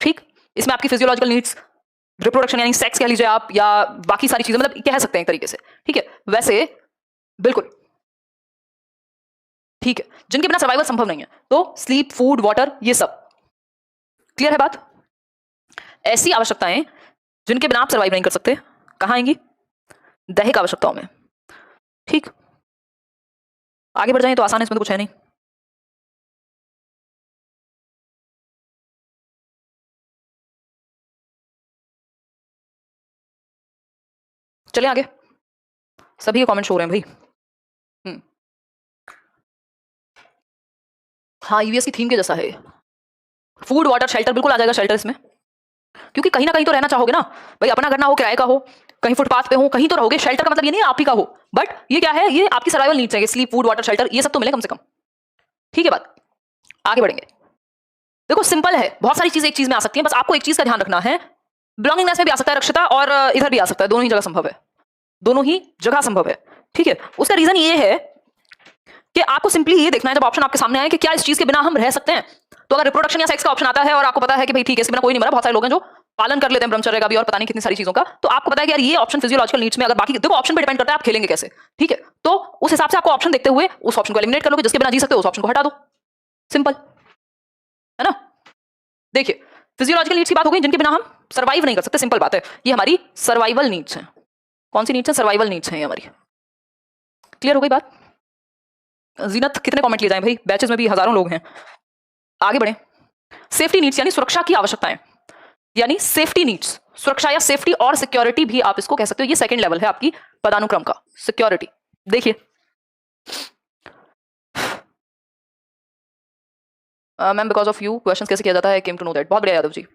ठीक, इसमें आपकी फिजियोलॉजिकल नीड्स, रिप्रोडक्शन यानी सेक्स कह लीजिए आप, या बाकी सारी चीजें मतलब कह सकते हैं एक तरीके से, ठीक है। वैसे बिल्कुल ठीक है, जिनके बिना सर्वाइवल संभव नहीं है, तो स्लीप, फूड, वाटर, ये सब। क्लियर है बात? ऐसी आवश्यकताएं जिनके बिना आप सर्वाइव नहीं कर सकते, कहां आएंगी? दैहिक आवश्यकताओं में, ठीक। आगे बढ़ जाएं तो आसान है, इसमें तो कुछ है नहीं। चलिए आगे, सभी के कमेंट्स हो रहे हैं भाई। हाँ ईवीएस की थीम के जैसा है। फूड, वाटर, शेल्टर, बिल्कुल आ जाएगा शेल्टर इसमें, क्योंकि कहीं ना कहीं तो रहना चाहोगे ना भाई, अपना घर ना हो, किराए का हो, कहीं फुटपाथ पे हो, कहीं तो रहोगे। शेल्टर का मतलब ये नहीं है आप ही का हो, बट ये क्या है, ये आपकी सर्वाइवल नीड्स है, स्लीप, फूड, वाटर, शेल्टर, ये सब तो मिले कम से कम। ठीक है बात? आगे बढ़ेंगे। देखो सिंपल है, बहुत सारी चीजें एक चीज में आ सकती हैं, बस आपको एक चीज का ध्यान रखना है, बिलोंगिंगनेस में भी आ सकता है रक्षिता और इधर भी आ सकता है, दोनों ही जगह संभव है, दोनों ही जगह संभव है। ठीक है, उसका रीजन ये है कि आपको सिंपली ये देखना है जब ऑप्शन आपके सामने आए कि क्या इस चीज के बिना हम रह सकते हैं। तो अगर रिप्रोडक्शन या सेक्स का ऑप्शन आता है और आपको पता है कि भाई ठीक है इसके बिना कोई नहीं मरा, बहुत सारे लोग हैं जो पालन कर लेते हैं ब्रह्मचर्य का भी और पता नहीं कितनी सारी चीजों का, तो आपको पता है कि यार ये ऑप्शन फिजियोलॉजिकल नीड्स में, अगर बाकी देखो ऑप्शन पे डिपेंड करता है आप खेलेंगे कैसे। ठीक है, तो उस हिसाब से आपको ऑप्शन देखते हुए उस ऑप्शन को एलिमिनेट कर लो, जिसके बिना जी सकते हो उस ऑप्शन को हटा दो, सिंपल है ना। देखिए फिजियोलॉजिकल नीड्स की बात हो गई, जिनके बिना हम सर्वाइव नहीं कर सकते, सिंपल बात है, ये हमारी सर्वाइवल नीड्स हैं। कौन सी नीड्स हैं? सर्वाइवल नीड्स हैं ये हमारी। क्लियर हो गई बात? जीनत कितने कमेंट लिए जाएं भाई, बैचेस में भी हजारों लोग हैं। आगे बढ़े। सेफ्टी नीड्स यानी सुरक्षा की आवश्यकताएं, यानी सेफ्टी नीड्स, सुरक्षा या सेफ्टी और सिक्योरिटी भी आप इसको कह सकते हो, ये सेकंड लेवल है आपकी पदानुक्रम का, सिक्योरिटी। देखिए ma'am because of you questions कैसे किया जाता है, केम टू नो दैट। बहुत बढ़िया यादव जी।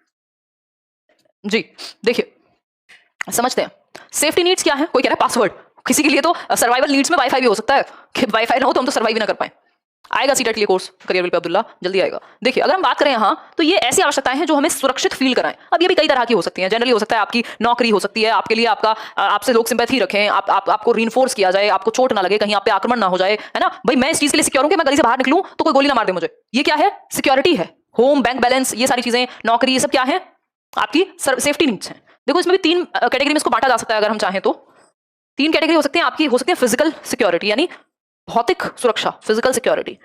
जी देखिए समझते हैं सेफ्टी नीड्स क्या है। कोई कह रहा है पासवर्ड, किसी के लिए तो सर्वाइवल नीड्स में वाईफाई भी हो सकता है कि वाईफाई ना हो तो हम तो सर्वाइव ही ना कर पाए। आएगा सीटेट के लिए कोर्स करियर पे अब्दुल्ला, जल्दी आएगा। देखिए अगर हम बात करें यहाँ तो ये ऐसी आवश्यकताएं हैं जो हमें सुरक्षित फील कराएं। अब ये भी कई तरह की हो सकती हैं, जनरली हो सकता है आपकी नौकरी हो सकती है, आपके लिए आपका आपसे लोग सिंपैथी रखें, आपको रीइंफोर्स किया जाए, आपको चोट ना लगे, कहीं आप पे आक्रमण ना हो जाए, है ना भाई। मैं इस चीज के लिए सिक्योर हूं कि मैं गली से बाहर निकलूं तो कोई गोली ना मार दे मुझे, ये क्या है? सिक्योरिटी है। होम, बैंक बैलेंस, ये सारी चीजें, नौकरी, ये सब क्या है? आपकी सेफ्टी नीड्स हैं। देखो इसमें भी तीन कैटेगरी में इसको बांटा जा सकता है अगर हम चाहें तो। तीन कैटेगरी हो सकती है आपकी, हो सकती है फिजिकल सिक्योरिटी यानी भौतिक सुरक्षा, फिजिकल सिक्योरिटी,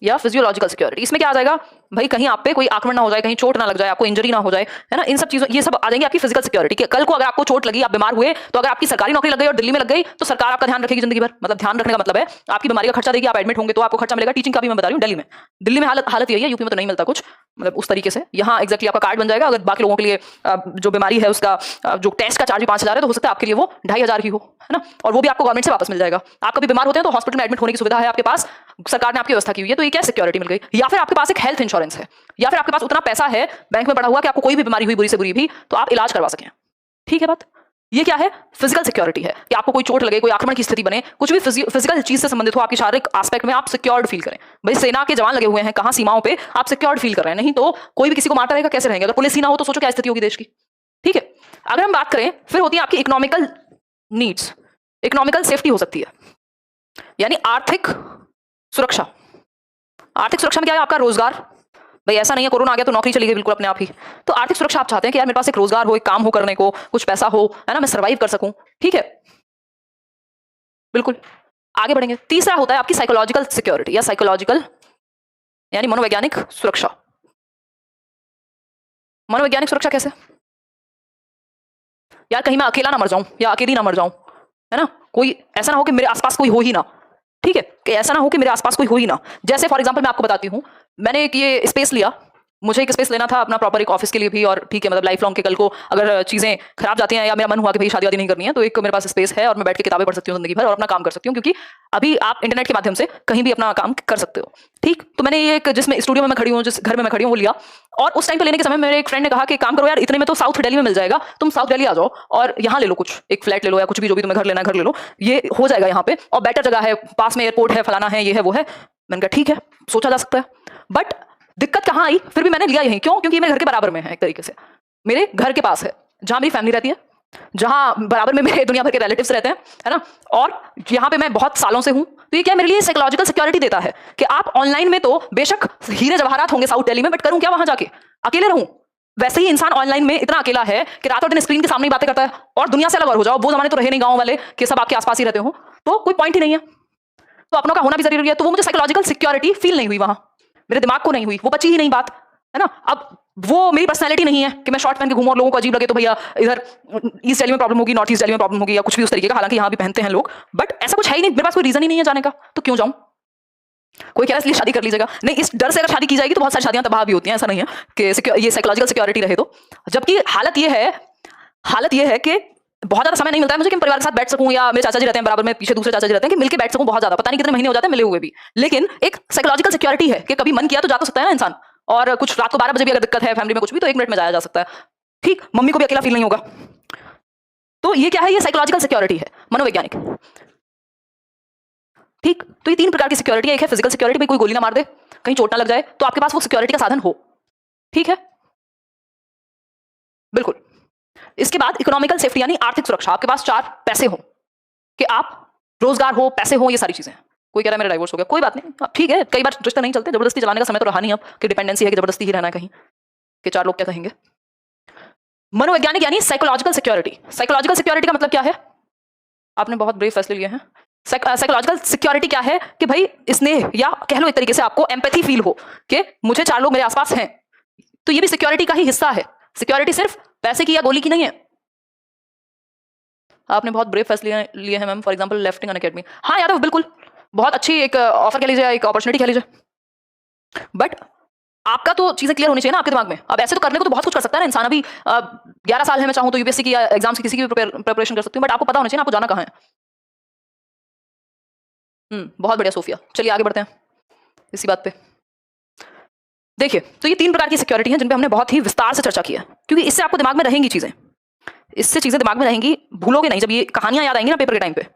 या फिजियोलॉजिकल सिक्योरिटी। इसमें क्या आ जाएगा भाई, कहीं आप पे कोई आक्रमण ना हो जाए, कहीं चोट ना लग जाए, आपको इंजरी ना हो जाए, है ना। इन सब चीजों, ये सब आ जाएंगे आपकी फिजिकल सिक्योरिटी के। कल को अगर आपको चोट लगी, आप बीमार हुए, तो अगर आपकी सरकारी नौकरी लग गई और दिल्ली में लग गई तो सरकार आपका ध्यान रखेगी जिंदगी भर। मतलब ध्यान रखने का मतलब है आपकी बीमारी का खर्चा देगी, आप एडमिट होंगे तो आपको खर्चा मिलेगा। टीचिंग का भी मैं बता रही हूँ, दिल्ली में हालत यही है, यूपी में तो नहीं मिलता कुछ, मतलब उस तरीके से यहाँ एक्जैक्टली आपका कार्ड बन जाएगा। अगर बाकी लोगों के लिए जो बीमारी है उसका जो टेस्ट का चार्ज भी 5,000 है, तो हो सकता है आपके लिए वो 2,500 ही हो, है ना। और वो भी आपको गवर्नमेंट से वापस मिल जाएगा। आप कभी बीमार होते हैं तो हॉस्पिटल में एडमिट होने की सुविधा है आपके पास, सरकार ने आपकी व्यवस्था की हुई है, तो ये क्या सिक्योरिटी मिल गई। या फिर आपके पास एक हेल्थ इंश्योरेंस है, या फिर आपके पास उतना पैसा है बैंक में पड़ा हुआ कि आपको कोई भी बीमारी हुई बुरी से बुरी भी तो आप इलाज करवा सकें। ठीक है बात, ये क्या है? फिजिकल सिक्योरिटी है कि आपको कोई चोट लगे, कोई आक्रमण की स्थिति बने, कुछ भी फिजिकल चीज से संबंधित हो, आपकी शारीरिक एस्पेक्ट में आप सिक्योर्ड फील करें। भाई सेना के जवान लगे हुए हैं कहां सीमाओं पे, आप सिक्योर्ड फील कर रहे हैं, नहीं तो कोई भी किसी को मारता रहेगा, कैसे रहेंगे? अगर पुलिस ही ना हो तो सोचो क्या स्थिति होगी देश की। ठीक है, अगर हम बात करें फिर होती है आपकी इकोनॉमिकल नीड्स। इकोनॉमिकल सेफ्टी हो सकती है यानी आर्थिक सुरक्षा। आर्थिक सुरक्षा में क्या है? आपका रोजगार। भाई ऐसा नहीं है कोरोना आ गया तो नौकरी चली गई बिल्कुल अपने आप ही। तो आर्थिक सुरक्षा आप चाहते हैं कि यार मेरे पास एक रोजगार हो, एक काम हो करने को, कुछ पैसा हो, है ना, मैं सर्वाइव कर सकूं। ठीक है, बिल्कुल आगे बढ़ेंगे। तीसरा होता है आपकी साइकोलॉजिकल सिक्योरिटी या साइकोलॉजिकल यानी मनोवैज्ञानिक सुरक्षा। मनोवैज्ञानिक सुरक्षा कैसे? यार कहीं मैं अकेला ना मर जाऊं या अकेली ना मर जाऊं, है ना, कोई ऐसा ना हो कि मेरे आसपास कोई हो ही ना। ठीक है, कि ऐसा ना हो कि मेरे आसपास कोई हो ही ना। जैसे फॉर एग्जांपल मैं आपको बताती हूँ, मैंने एक ये स्पेस लिया, मुझे एक स्पेस लेना था अपना प्रॉपर एक ऑफिस के लिए भी, और ठीक है मतलब लाइफ लॉन्ग के कल को अगर चीजें खराब जाती हैं या मेरा मन हुआ कि भाई शादी वादी नहीं करनी है, तो एक मेरे पास स्पेस है और मैं बैठ के किताबें पढ़ सकती हूँ जिंदगी भर और अपना काम कर सकती हूँ, क्योंकि अभी आप इंटरनेट के माध्यम से कहीं भी अपना काम कर सकते हो। ठीक, तो मैंने ये एक जिसमें स्टूडियो में मैं खड़ी हूँ, जिस घर में मैं खड़ी हूँ, वो लिया। और उस टाइम पे लेने के समय मेरे एक फ्रेंड ने कहा कि काम करो यार, इतने में तो साउथ दिल्ली में मिल जाएगा, तुम साउथ दिल्ली आ जाओ और यहाँ ले लो, कुछ एक फ्लैट ले लो या कुछ भी, जो भी तुम्हें घर लेना है घर ले लो, ये हो जाएगा यहाँ पे और बेटर जगह है, पास में एयरपोर्ट है, फलाना है, ये है वो है। मैंने कहा ठीक है, सोचा जा सकता है। बट दिक्कत कहाँ आई, फिर भी मैंने लिया यहीं, क्यों? क्योंकि मेरे घर के बराबर में है, एक तरीके से मेरे घर के पास है, जहां मेरी फैमिली रहती है, जहां बराबर में मेरे दुनिया भर के रिलेटिव्स रहते हैं, है ना, और यहाँ पे मैं बहुत सालों से हूँ। तो ये क्या मेरे लिए साइकोलॉजिकल सिक्योरिटी देता है कि आप ऑनलाइन में तो बेशक हीरे जवाहरात होंगे साउथ दिल्ली में, बट करूँ क्या वहां जाके? अकेले रहूं? वैसे ही इंसान ऑनलाइन में इतना अकेला है कि रात और दिन स्क्रीन के सामने ही बातें करता है और दुनिया से अलग और हो जाओ। वो जमाने तो रहे नहीं गांव वाले कि सब आपके आसपास ही रहते हो, तो कोई पॉइंट ही नहीं है। तो अपनों का होना भी जरूरी है। तो वो मुझे साइकोलॉजिकल सिक्योरिटी फील नहीं हुई वहां, मेरे दिमाग को नहीं हुई, वो बची ही नहीं बात, है ना। अब वो मेरी पर्सनैलिटी नहीं है कि मैं शॉर्ट पहन के घूमूं और लोगों को अजीब लगे तो भैया इधर ईस्ट दिल्ली में प्रॉब्लम होगी, नॉर्थ ईस्ट दिल्ली में प्रॉब्लम होगी या कुछ भी उस तरीके का। हालांकि यहाँ भी पहनते हैं लोग, बट ऐसा कुछ है ही नहीं, मेरे पास कोई रीजन ही नहीं है जाने का, तो क्यों जाऊं? कोई कह रहा है इसलिए शादी कर लीजिएगा, नहीं, इस डर से अगर शादी की जाएगी तो बहुत सारी शादियां तबाह भी होती हैं, ऐसा नहीं है कि ये साइकोलॉजिकल सिक्योरिटी रहे तो। जबकि हालत ये है कि बहुत ज्यादा समय नहीं मिलता है मुझे कि परिवार के साथ बैठ सकूं, या मेरे चाचा जी रहते हैं बराबर में, पीछे दूसरे चाचा जी रहते हैं, कि मिलके बैठ सकूं बहुत ज्यादा, पता नहीं कितने महीने हो जाते हैं मिले हुए भी। लेकिन एक साइकोलॉजिकल सिक्योरिटी है कि कभी मन किया तो जा तो सकता है ना इंसान, और कुछ रात को 12 बजे भी अगर दिक्कत है फैमिली में कुछ भी, तो 1 मिनट में जाया जा सकता है। ठीक, मम्मी को भी अकेला फील नहीं होगा। तो ये क्या है? ये साइकोलॉजिकल सिक्योरिटी है, मनोवैज्ञानिक। ठीक, तो ये 3 प्रकार की सिक्योरिटी है। एक है फिजिकल सिक्योरिटी, भाई कोई गोली ना मार दे, कहीं चोट ना लग जाए, तो आपके पास वो सिक्योरिटी का साधन हो। ठीक है, बिल्कुल। इसके बाद इकोनॉमिकल सेफ्टी यानी आर्थिक सुरक्षा, आपके पास 4 पैसे हो, कि आप रोजगार हो, पैसे हो, ये सारी चीजें। कोई कह रहा है मेरा डाइवोर्स हो गया, कोई बात नहीं, ठीक है, कई बार रिश्ते नहीं चलते, जबरदस्ती चलाने का समय तो रहा नहीं अब, कि डिपेंडेंसी है कि जबरदस्ती ही रहना है कहीं, कि 4 लोग क्या कहेंगे। मनोवैज्ञानिक यानी साइकोलॉजिकल सिक्योरिटी। साइकोलॉजिकल सिक्योरिटी का मतलब क्या है? आपने बहुत ब्रेव फैसले लिए हैं। साइकोलॉजिकल सिक्योरिटी क्या है? कि भाई स्नेह, या कह लो एक तरीके से आपको एम्पैथी फील हो कि मुझे 4 लोग मेरे आसपास हैं, तो ये भी सिक्योरिटी का ही हिस्सा है। सिक्योरिटी सिर्फ पैसे की या गोली की नहीं है। आपने बहुत ब्रेव फैसले लिए हैं ma'am, for example lifting Unacademy. हाँ यादव, बिल्कुल बहुत अच्छी एक ऑफर कह लीजिए, एक अपॉर्चुनिटी कह लीजिए, बट आपका तो चीजें क्लियर होनी चाहिए ना आपके दिमाग में। अब ऐसे तो करने को तो बहुत कुछ कर सकता है ना इंसान। अभी 11 साल है, मैं चाहूँ तो यूपीएससी की या एग्जाम्स की किसी की भी प्रिपरेशन कर सकती हूँ, बट आपको पता होना चाहिए ना आपको जाना कहाँ है। बहुत बढ़िया सोफिया, चलिए आगे बढ़ते हैं इसी बात पे। देखिए, तो ये 3 प्रकार की सिक्योरिटी हैं जिन पे हमने बहुत ही विस्तार से चर्चा की है, क्योंकि इससे आपको दिमाग में रहेंगी चीजें, इससे चीजें दिमाग में रहेंगी, भूलोगे नहीं। जब ये कहानियां याद आएंगी ना पेपर के टाइम पे,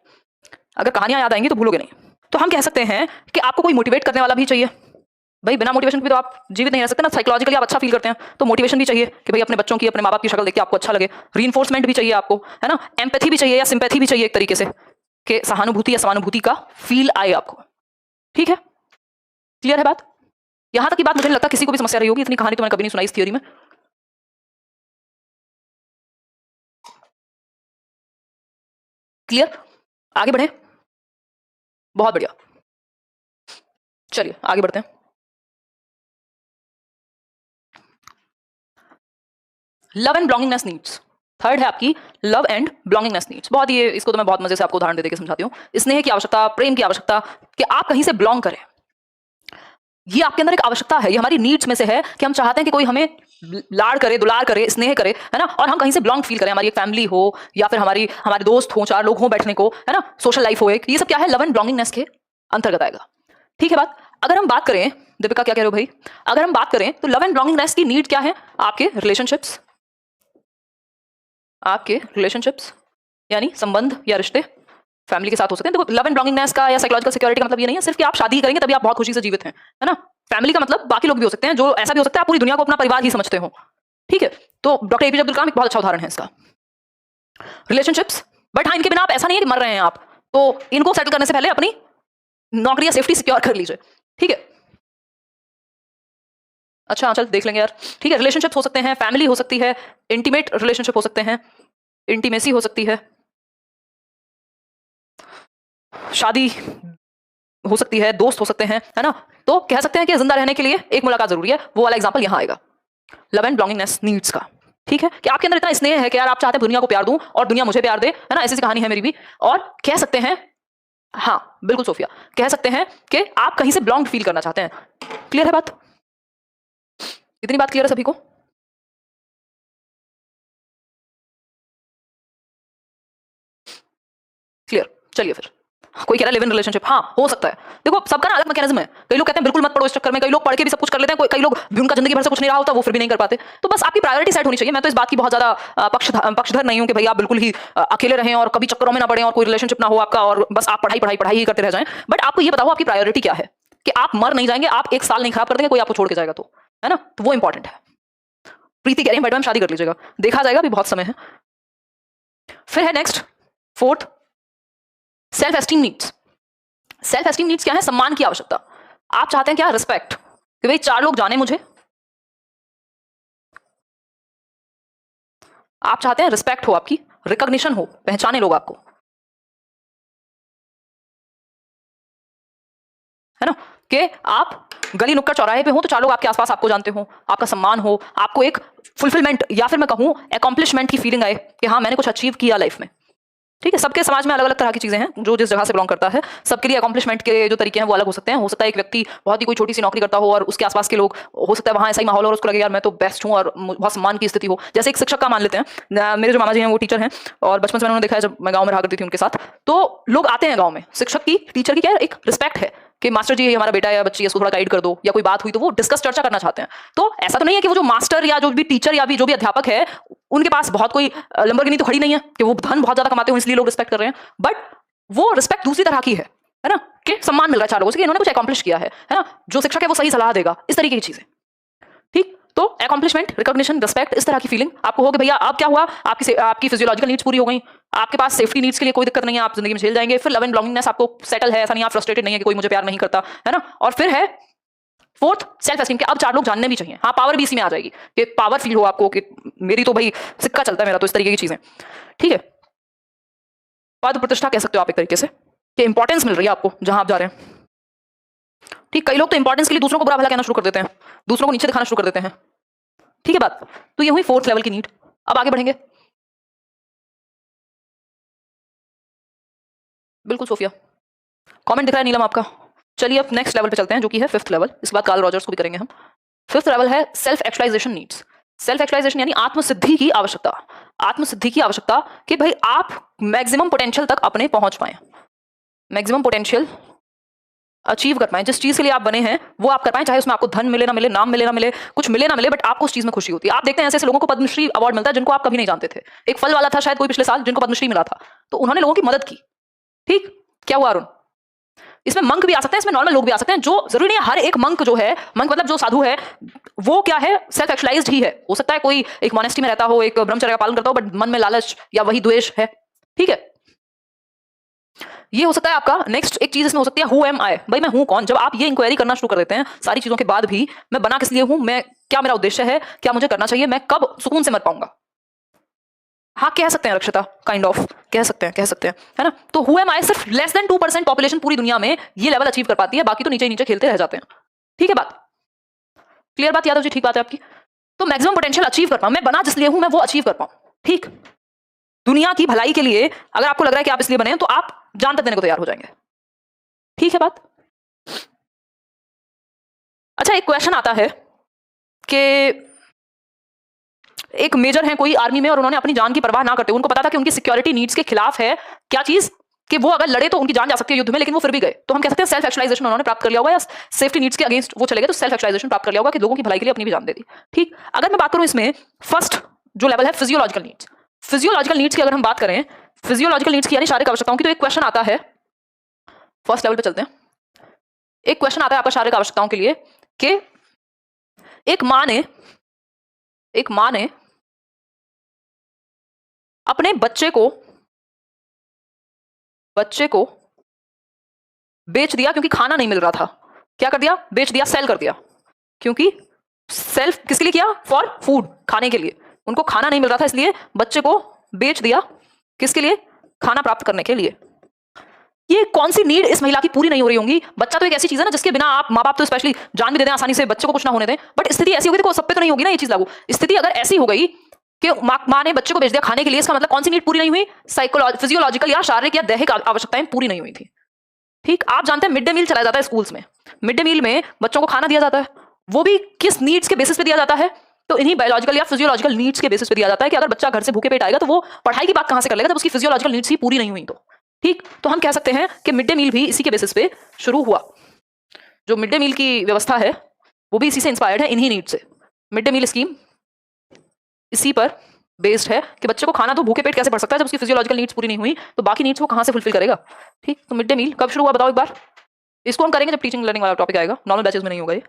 अगर कहानियां याद आएंगी तो भूलोगे नहीं। तो हम कह सकते हैं कि आपको कोई मोटिवेट करने वाला भी चाहिए। भाई बिना मोटिवेशन के भी तो आप जीवित नहीं रह सकते ना। साइकोलॉजिकली आप अच्छा फील करते हैं तो मोटिवेशन भी चाहिए कि भाई अपने बच्चों की, अपने माँ बाप की शक्ल देख के आपको अच्छा लगे। रीइंफोर्समेंट भी चाहिए आपको, है ना। एम्पैथी भी चाहिए या सिंपैथी भी चाहिए एक तरीके से, कि सहानुभूति या समानुभूति का फील आए आपको। ठीक है, क्लियर है बात? यहां तक की बात मुझे नहीं लगता किसी को भी समस्या रही होगी। इतनी कहानी तो मैंने कभी नहीं सुनाई इस थियोरी में। क्लियर, आगे बढ़े। बहुत बढ़िया, चलिए आगे बढ़ते हैं। Love and belongingness needs. Third है आपकी लव एंड बिलोंगिंगनेस नीड्स। बहुत ये, इसको तो मैं बहुत मजे से आपको उदाहरण दे के समझाती हूँ। स्नेह की आवश्यकता, प्रेम की आवश्यकता, कि आप कहीं से बिलोंग करें, ये आपके अंदर एक आवश्यकता है। ये हमारी नीड्स में से है कि हम चाहते हैं कि कोई हमें लाड़ करे, दुलार करे, स्नेह करे, है ना, और हम कहीं से बिलोंग फील करें। हमारी एक फैमिली हो, या फिर हमारे दोस्त हो, 4 लोग हों बैठने को, है ना, सोशल लाइफ हो एक, ये सब क्या है, लव एंड बिलोंगिंगनेस के अंतर्गत आएगा। ठीक है बात? अगर हम बात करें, दीपिका क्या कह रहे हो भाई, अगर हम बात करें तो लव एंड बिलोंगिंगनेस की नीड क्या है? आपके रिलेशनशिप्स, आपके रिलेशनशिप्स यानी संबंध या रिश्ते फैमिली के साथ हो सकते हैं। देखो, लव एंड बिलोंगिंगनेस का या साइकोलॉजिकल सिक्योरिटी का मतलब ये नहीं है सिर्फ कि आप शादी करेंगे तभी आप बहुत खुशी से जीवित हैं, है ना। फैमिली का मतलब बाकी लोग भी हो सकते हैं, जो ऐसा भी हो सकता है आप पूरी दुनिया को अपना परिवार ही समझते हो। ठीक है, तो डॉक्टर एपीजे अब्दुल कलाम एक बहुत अच्छा उदाहरण है इसका। रिलेशनशिप्स, बट हाँ, इनके बिना आप ऐसा नहीं है कि मर रहे हैं आप, तो इनको सेटल करने से पहले अपनी नौकरी या सेफ्टी सिक्योर कर लीजिए। ठीक है, अच्छा चल देख लेंगे यार। ठीक है, रिलेशनशिप हो सकते हैं, फैमिली हो सकती है, इंटीमेट रिलेशनशिप हो सकते हैं, इंटीमेसी हो सकती है, शादी हो सकती है, दोस्त हो सकते हैं, है ना। तो कह सकते हैं कि जिंदा रहने के लिए एक मुलाकात जरूरी है। वो वाला एग्जांपल यहाँ आएगा, लव एंड बिलोंगिंगनेस नीड्स का। ठीक है, कि आपके अंदर इतना स्नेह है कि यार आप चाहते हैं दुनिया को प्यार दूं और दुनिया मुझे प्यार दे, है ना। ऐसी सी कहानी है मेरी भी। और कह सकते हैं, हाँ बिल्कुल सोफिया, कह सकते हैं कि आप कहीं से बिलोंग फील करना चाहते हैं। क्लियर है बात? इतनी बात क्लियर है सभी को? क्लियर, चलिए फिर। कोई कह रहा है लिव इन रिलेशनशिप, हाँ हो सकता है। देखो, सबका ना अलग मैकेनिज्म है। कई लोग कहते हैं बिल्कुल मत पढ़ो इस चक्कर में, कई लोग पढ़ के भी सब कुछ कर लेते हैं, कई लोग भी उनका जिंदगी भर से कुछ नहीं रहा होता, वो फिर भी नहीं कर पाते। तो बस आपकी प्रायोरिटी सेट होनी चाहिए। मैं तो इस बात की बहुत ज्यादा पक्षधर नहीं हूं कि भाई आप बिल्कुल ही अकेले रहें और कभी चक्करों में ना पड़े और कोई रिलेशनशिप ना हो आपका, और बस आप पढ़ाई पढ़ाई पढ़ाई ही करते रह जाएं। बट आपको ये बताओ आपकी प्रायोरिटी क्या है, कि आप मर नहीं जाएंगे, आप 1 साल नहीं खराब कर देंगे, कोई आपको छोड़ के जाएगा तो, है ना। तो वो इंपॉर्टेंट है। प्रीति कह रही है मैडम शादी कर लीजिएगा, देखा जाएगा, अभी बहुत समय है। फिर है next, fourth, self esteem needs. Self esteem needs क्या है? सम्मान की आवश्यकता। आप चाहते हैं क्या? रिस्पेक्ट, कि भाई 4 लोग जाने मुझे। आप चाहते हैं रिस्पेक्ट हो आपकी, रिकॉग्निशन हो, पहचाने लोग आपको, है ना। कि आप गली नुक्कड़ चौराहे पे हो तो 4 लोग आपके आसपास आपको जानते हो, आपका सम्मान हो, आपको एक फुलफिलमेंट या फिर मैं कहूं अकॉम्प्लिशमेंट की फीलिंग आए कि हाँ मैंने कुछ अचीव किया लाइफ में। ठीक है, सबके समाज में अलग अलग तरह की चीजें हैं, जो जिस जगह से बिलोंग करता है, सबके लिए अकॉम्प्लिशमेंट के जो तरीके हैं वो अलग हो सकते हैं। हो सकता है एक व्यक्ति बहुत ही कोई छोटी सी नौकरी करता हो और उसके आसपास के लोग, हो सकता है वहाँ ऐसा ही माहौल और उसको लगे यार मैं तो बेस्ट हूँ और बहुत सम्मान की स्थिति हो। जैसे एक शिक्षक का मान लेते हैं, मेरे जो मामा जी हैं वो टीचर हैं, और बचपन से मैंने उन्हें देखा है, जब मैं गाँव में रहा करती थी उनके साथ, तो लोग आते हैं गाँव में, शिक्षक की, टीचर की क्या एक रिस्पेक्ट है कि मास्टर जी हमारा बेटा या बच्ची है, इसको थोड़ा गाइड कर दो, या कोई बात हुई तो वो डिस्कस चर्चा करना चाहते हैं। तो ऐसा तो नहीं है कि वो जो मास्टर या जो भी टीचर या भी जो भी अध्यापक है उनके पास बहुत कोई लंबरगिनी तो खड़ी नहीं है कि वो धन बहुत ज्यादा कमाते हो इसलिए लोग रिस्पेक्ट कर रहे हैं, बट वो रिस्पेक्ट दूसरी तरह की है ना। कि सम्मान मिल रहा है 4 लोगों से कि इन्होंने कुछ अकॉम्प्लिश किया है ना। जो शिक्षक है वो सही सलाह देगा, इस तरीके की चीजें। ठीक, तो अकॉम्प्लिशमेंट, रिकॉग्निशन, रिस्पेक्ट, इस तरह की फीलिंग आपको हो कि भैया अब क्या हुआ, आपकी फिजियोलॉजिकल नीड्स पूरी हो गई, आपके पास सेफ्टी नीड्स के लिए कोई दिक्कत नहीं है, आप जिंदगी में झेल जाएंगे। फिर लव एंड बिलोंगिंगनेस आपको सेटल है, ऐसा नहीं आप फ्रस्ट्रेटेड नहीं है कि कोई मुझे प्यार नहीं करता, है ना। और फिर है फोर्थ सेल्फ एस्टीम के अब 4 लोग जानने भी चाहिए। हाँ, पावर भी इसी में आ जाएगी कि पावर फील हो आपको कि मेरी तो भाई सिक्का चलता है मेरा, तो इस तरीके की चीजें। ठीक है, पद प्रतिष्ठा कह सकते हो आप एक तरीके से कि इंपॉर्टेंस मिल रही है आपको जहां आप जा रहे हैं। ठीक, कई लोग तो इंपॉर्टेंस के लिए दूसरों को बुरा भला कहना शुरू कर देते हैं, दूसरों को नीचे दिखाना शुरू कर देते हैं। ठीक है बात, तो ये हुई 4th लेवल की नीड। अब आगे बढ़ेंगे। बिल्कुल सोफिया, कमेंट दिख रहा है नीलम आपका। चलिए अब नेक्स्ट लेवल पे चलते हैं जो कि है 5th लेवल। इसके बाद कार्ल रॉजर्स को भी करेंगे हम। 5th लेवल है self actualization needs. Self actualization यानी आत्मसिद्धि की आवश्यकता। आत्मसिद्धि की आवश्यकता कि भाई आप मैक्सिमम पोटेंशियल तक अपने पहुंच पाए, मैक्सिमम पोटेंशियल अचीव कर पाए। जिस चीज के लिए आप बने हैं वो आप कर पाए, चाहे उसमें आपको धन मिले ना मिले, नाम मिले ना मिले, कुछ मिले ना मिले, बट आपको उस चीज में खुशी होती है। आप देखते हैं ऐसे ऐसे लोगों को पद्मश्री अवार्ड मिलता है जिनको आप कभी नहीं जानते थे। एक फल वाला था शायद कोई पिछले साल जिनको पद्मश्री मिला था, तो उन्होंने लोगों की मदद की। ठीक, क्या हुआ अरुण? इसमें मंक भी आ सकते हैं, इसमें नॉर्मल लोग भी आ सकते हैं। जो जरूरी नहीं है हर एक मंक जो है, मंक मतलब जो साधु है, वो क्या है, सेल्फ एक्चुअलाइज्ड ही है। हो सकता है कोई एक मॉनेस्ट्री में रहता हो, एक ब्रह्मचर्य का पालन करता हो, बट मन में लालच या वही द्वेष है। ठीक है, ये हो सकता है आपका। नेक्स्ट एक चीज इसमें हो सकती है हु एम आई, भाई मैं हूं कौन। जब आप ये इंक्वायरी करना शुरू कर देते हैं सारी चीजों के बाद भी, मैं बना किस लिए हूं, मैं क्या मेरा उद्देश्य है, क्या मुझे करना चाहिए, मैं कब सुकून से मर पाऊंगा। हाँ कह सकते हैं रक्षिता, काइंड ऑफ कह सकते हैं, है ना। तो हु एम आई सिर्फ लेस देन 2% पॉपुलेशन पूरी दुनिया में ये लेवल अचीव कर पाती है, बाकी तो नीचे नीचे खेलते रह जाते हैं। ठीक है बात, क्लियर बात यादव जी? ठीक बात है आपकी। तो मैक्सिमम पोटेंशियल अचीव कर पाऊं, मैं बना जिस लिए हूं मैं वो अचीव कर पाऊं। ठीक, दुनिया की भलाई के लिए अगर आपको लग रहा है कि आप इसलिए बने हैं तो आप जान तक देने को तैयार हो जाएंगे। ठीक है बात। अच्छा, एक क्वेश्चन आता है कि एक मेजर है कोई आर्मी में और उन्होंने अपनी जान की परवाह ना करते, उनको पता था कि उनकी सिक्योरिटी नीड्स के खिलाफ है क्या चीज, कि वो अगर लड़े तो उनकी जान जा सकती है युद्ध में, लेकिन वो फिर भी गए। तो हम कह सकते हैं सेल्फ एक्चुअलाइजेशन उन्होंने प्राप्त कर लिया होगा, या सेफ्टी नीड्स के अगेंस्ट वो चले गए तो सेल्फ एक्चुअलाइजेशन प्राप्त कर लिया होगा कि लोगों की भलाई के लिए अपनी भी जान दे दी। ठीक, अगर मैं बात करूं इसमें फर्स्ट जो लेवल है फिजियोलॉजिकल नीड्स। फिजियोलॉजिकल नीड्स की अगर हम बात करें, फिजियोलॉजिकल नीड्स की यानी शारीरिक आवश्यकताओं की, तो एक क्वेश्चन आता है, फर्स्ट लेवल पे चलते हैं। एक क्वेश्चन आता है आपका शारीरिक आवश्यकताओं के लिए कि एक मां ने अपने बच्चे को बेच दिया क्योंकि खाना नहीं मिल रहा था। क्या कर दिया? बेच दिया, सेल कर दिया। क्योंकि सेल्फ किसके लिए किया? फॉर फूड, खाने के लिए। उनको खाना नहीं मिल रहा था इसलिए बच्चे को बेच दिया। किसके लिए? खाना प्राप्त करने के लिए। ये कौन सी नीड इस महिला की पूरी नहीं हो रही होंगी? बच्चा तो एक ऐसी चीज है ना जिसके बिना आप माँ बाप तो स्पेशली जान भी दे दें आसानी से, बच्चे को कुछ ना होने दें, बट स्थिति ऐसी होगी, देखो सब पे तो नहीं होगी ना ये चीज लागू। स्थिति अगर ऐसी हो गई कि माँ ने बच्चे को बेच दिया खाने के लिए, इसका मतलब कौन सी नीड पूरी नहीं हुई? फिजियोलॉजिकल या शारीरिक या दैहिक आवश्यकताएं पूरी नहीं हुई थी। ठीक, आप जानते हैं मिड डे मील चलाया जाता है स्कूल्स में। मिड डे मील में बच्चों को खाना दिया जाता है, वो भी किस नीड्स के बेसिस पे दिया जाता है? तो इन्हीं बायोलॉजिकल या फिजियोलॉजिकल नीड्स के बेसिस पे दिया जाता है कि अगर बच्चा घर से भूखे पेट आएगा तो वो पढ़ाई की बात कहां से कर लेगा जब उसकी फिजियोलॉजिकल नीड्स ही पूरी नहीं हुई। तो ठीक, तो हम कह सकते हैं कि मिड डे मील भी इसी के बेसिस पे शुरू हुआ। जो मिड डे मील की व्यवस्था है वो भी इसी से इंस्पायर्ड है, इन्हीं नीड से। मिड डे मील स्कीम इसी पर बेस्ड है कि बच्चे को खाना तो भूखे पेट कैसे पढ़ सकता है जब उसकी फिजियोलॉजिकल नीड्स पूरी नहीं हुई, तो बाकी नीड्स वो कहां से फुलफिल करेगा। ठीक, तो मिड डे मील कब शुरू हुआ बताओ एक बार? इसको हम करेंगे जब टीचिंग लर्निंग वाला टॉपिक आएगा, नॉर्मल बैचेस में नहीं होगा ये।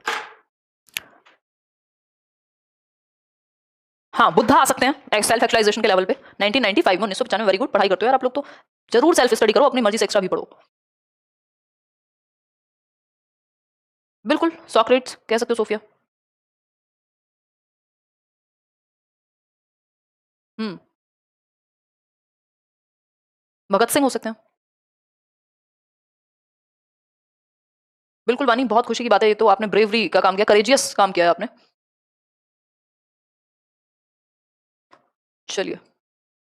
हाँ, बुद्धा आ सकते हैं सेल्फ एक्चुअलाइजेशन के लेवल पे 1995 में, 1995। वेरी गुड, पढ़ाई करते हो यार आप लोग तो, जरूर सेल्फ स्टडी करो, अपनी मर्जी से एक्स्ट्रा भी पढ़ो। बिल्कुल, सॉक्रेट्स कह सकते हो, सोफिया। भगत सिंह हो सकते हैं। बिल्कुल वानी, बहुत खुशी की बात है ये तो, आपने ब्रेवरी का काम किया, करेजियस काम किया है आपने। चलिए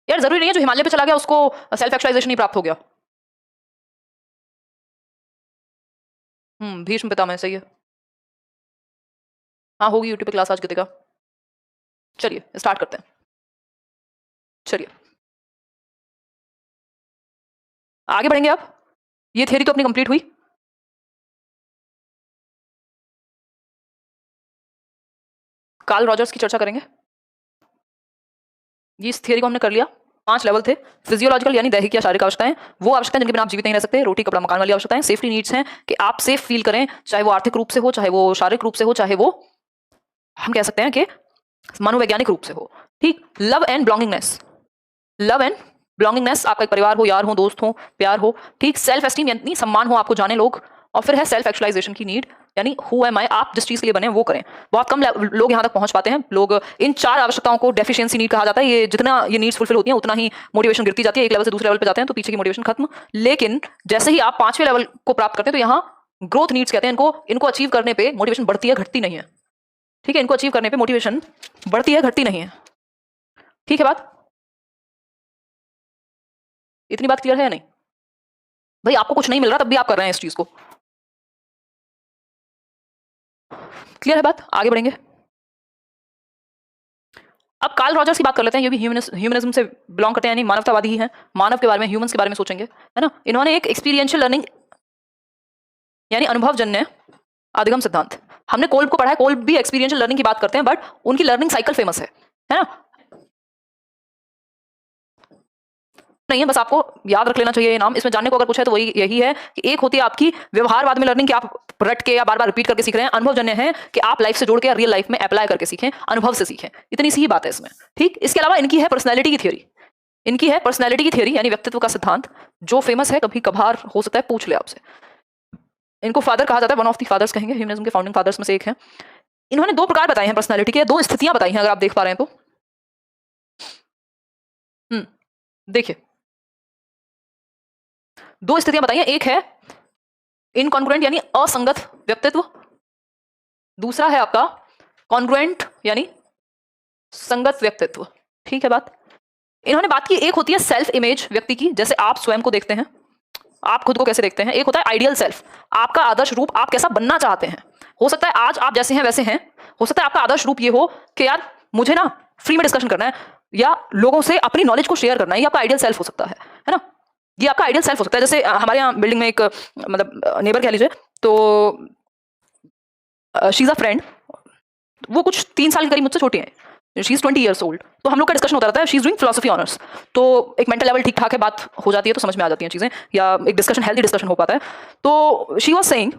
यार, जरूरी नहीं है जो हिमालय पे चला गया उसको सेल्फ एक्चुअलाइजेशन ही प्राप्त हो गया। भीष्म पितामह, सही है। हाँ होगी यूट्यूब पे क्लास आज गीता का। चलिए स्टार्ट करते हैं। चलिए आगे बढ़ेंगे अब। ये थियरी तो अपनी कंप्लीट हुई। कार्ल रॉजर्स की चर्चा करेंगे। ये इस थियरी को हमने कर लिया। 5 लेवल थे। फिजियोलॉजिकल यानी दैहिक या शारीरिक आवश्यकताएं, वो आवश्यकताएं जिनके बिना आप जीवित नहीं रह सकते। रोटी कपड़ा मकान वाली आवश्यकताएं। सेफ्टी नीड्स हैं कि आप सेफ फील करें, चाहे वो आर्थिक रूप से हो, चाहे वो शारीरिक रूप से हो, चाहे वो हम कह सकते हैं कि मनोवैज्ञानिक रूप से हो। ठीक। Love and belongingness, love and belongingness, आपका एक परिवार हो, यार हो, दोस्त हो, प्यार हो। ठीक। सेल्फ एस्टीम यानी सम्मान हो, आपको जाने लोग। और फिर है सेल्फ एक्चुअलाइजेशन की नीड, यानी हु एम आई, आप जिस चीज के लिए बने हैं वो करें। बहुत कम लोग यहाँ तक पहुंच पाते हैं। लोग इन 4 आवश्यकताओं को डेफिशिएंसी नीड कहा जाता है। ये जितना ये नीड्स फुलफिल होती हैं उतना ही मोटिवेशन गिरती जाती है। एक लेवल से दूसरे लेवल पे जाते हैं तो पीछे की मोटिवेशन खत्म। लेकिन जैसे ही आप 5वें लेवल को प्राप्त करते हैं तो यहाँ ग्रोथ नीड्स कहते हैं इनको। इनको अचीव करने पे मोटिवेशन बढ़ती है, घटती नहीं है। ठीक है। इनको अचीव करने पे मोटिवेशन बढ़ती है, घटती नहीं है। ठीक है बात? इतनी बात क्लियर है या नहीं भाई? आपको कुछ नहीं मिल रहा तब भी आप कर रहे हैं इस चीज को। क्लियर है बात? आगे बढ़ेंगे। अब कार्ल रॉजर्स की बात कर लेते हैं। ये भी ह्यूमनिज्म से बिलोंग करते हैं, यानी मानवतावादी ही हैं। मानव के बारे में, ह्यूमंस के बारे में सोचेंगे, है ना। इन्होंने एक एक्सपीरियंशियल लर्निंग यानी अनुभवजन्य अधिगम सिद्धांत, हमने कोल्ब को पढ़ा है। कोल्ब भी एक्सपीरियंशियल लर्निंग की बात करते हैं, बट उनकी लर्निंग साइकिल फेमस है ना। नहीं है, बस आपको याद रख लेना चाहिए ये नाम। इसमें जानने को अगर पूछा है तो वही यही है कि एक होती है आपकी व्यवहारवाद में लर्निंग, कि आप रट के या बार बार रिपीट करके सीख रहे हैं। अनुभवजन्य है कि आप लाइफ से जोड़ के या रियल लाइफ में अप्लाई करके सीखें, अनुभव से सीखें। इतनी सी ही बात है इसमें। ठीक। इसके अलावा इनकी है पर्सनैलिटी की थियोरी। इनकी है पर्सनैलिटी की थियोरी यानी व्यक्तित्व का सिद्धांत, जो फेमस है। कभी कभार हो सकता है पूछ ले आपसे। इनको फादर कहा जाता है, वन ऑफ द फादर्स कहेंगे, ह्यूमनिज्म के फाउंडिंग फादर्स में से एक है। इन्होंने 2 प्रकार बताए हैं पर्सनैलिटी के, 2 स्थितियां बताई हैं, अगर आप देख पा रहे हैं तो। देखिए 2 स्थितियां बताई हैं। एक है इनकॉन्ग्रुएंट यानी असंगत व्यक्तित्व, दूसरा है आपका कॉन्ग्रुएंट यानी संगत व्यक्तित्व। ठीक है बात? इन्होंने बात की, एक होती है सेल्फ इमेज व्यक्ति की, जैसे आप स्वयं को देखते हैं, आप खुद को कैसे देखते हैं। एक होता है आइडियल सेल्फ, आपका आदर्श रूप, आप कैसा बनना चाहते हैं। हो सकता है आज आप जैसे हैं वैसे हैं, हो सकता है आपका आदर्श रूप ये हो कि यार मुझे ना फ्री में डिस्कशन करना है या लोगों से अपनी नॉलेज को शेयर करना है। ये आपका आइडियल सेल्फ हो सकता है ना। ये आपका आइडियल सेल्फ हो सकता है। जैसे हमारे यहाँ बिल्डिंग में एक मतलब नेबर कह लीजिए, तो शी इज अ फ्रेंड, वो कुछ 3 साल के करीब मुझसे छोटी है। She is 20 years old. तो हम लोग का डिस्कशन होता रहता है। She is doing philosophy honours, तो एक मेंटल लेवल ठीक ठाक है, बात हो जाती है तो समझ में आ जाती हैं चीजें, या एक डिस्कशन हेल्दी डिस्कशन हो पाता है। तो शी वाज सेइंग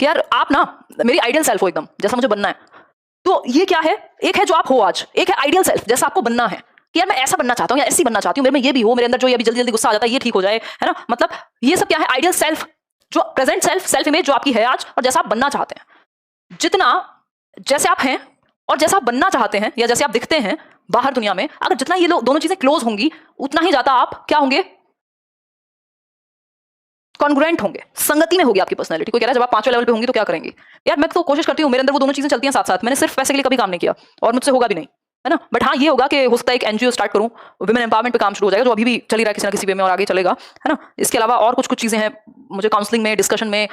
कि यार आप ना मेरी आइडियल सेल्फ हो, एकदम जैसा मुझे बनना है। तो ये क्या है, एक है जो आप हो आज, एक है आइडियल सेल्फ जैसा आपको बनना है, कि यार मैं ऐसा बनना चाहता हूँ या ऐसी बनना चाहती हूँ, मेरे में ये भी हो, मेरे अंदर जो ये अभी जल्दी जल्दी गुस्सा आ जाता है ये ठीक हो जाए, है ना। मतलब ये सब क्या है, आइडियल सेल्फ, जो प्रेजेंट सेल्फ, सेल्फ इमेज जो आपकी है आज और जैसा आप बनना चाहते हैं। जितना जैसे आप हैं और जैसा आप बनना चाहते हैं या जैसे आप दिखते हैं बाहर दुनिया में, अगर जितना ये दोनों चीजें क्लोज होंगी उतना ही ज्यादा आप क्या होंगे, कॉन्ग्रुएंट होंगे, संगति में होगी आपकी पर्सनैलिटी। कोई कह रहा है जब आप 5वें लेवल पे होंगी तो क्या करेंगे। यार मैं तो कोशिश करती हूँ, मेरे अंदर वो दोनों चीजें चलती हैं साथ साथ। मैंने सिर्फ पैसे के लिए कभी काम नहीं किया और मुझसे होगा भी नहीं, है ना। बट हाँ ये होगा कि हो सकता है एक एनजीओ स्टार्ट करूँ, वुमेन एम्पावरमेंट पे काम शुरू हो जाएगा, जो अभी भी चल ही रहा है किसी ना किसी वे में और आगे चलेगा, है ना। इसके अलावा और कुछ कुछ चीजें हैं, मुझे काउंसलिंग में, डिस्कशन में,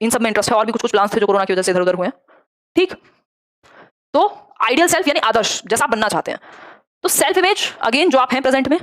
इन सब में इंटरेस्ट है। और भी कुछ कुछ प्लान्स थे जो कोरोना की वजह से इधर उधर हुए हैं। ठीक। तो आइडियल सेल्फ यानी आदर्श, जैसा आप बनना चाहते हैं। तो सेल्फ इमेज अगेन जो आप हैं प्रेजेंट में।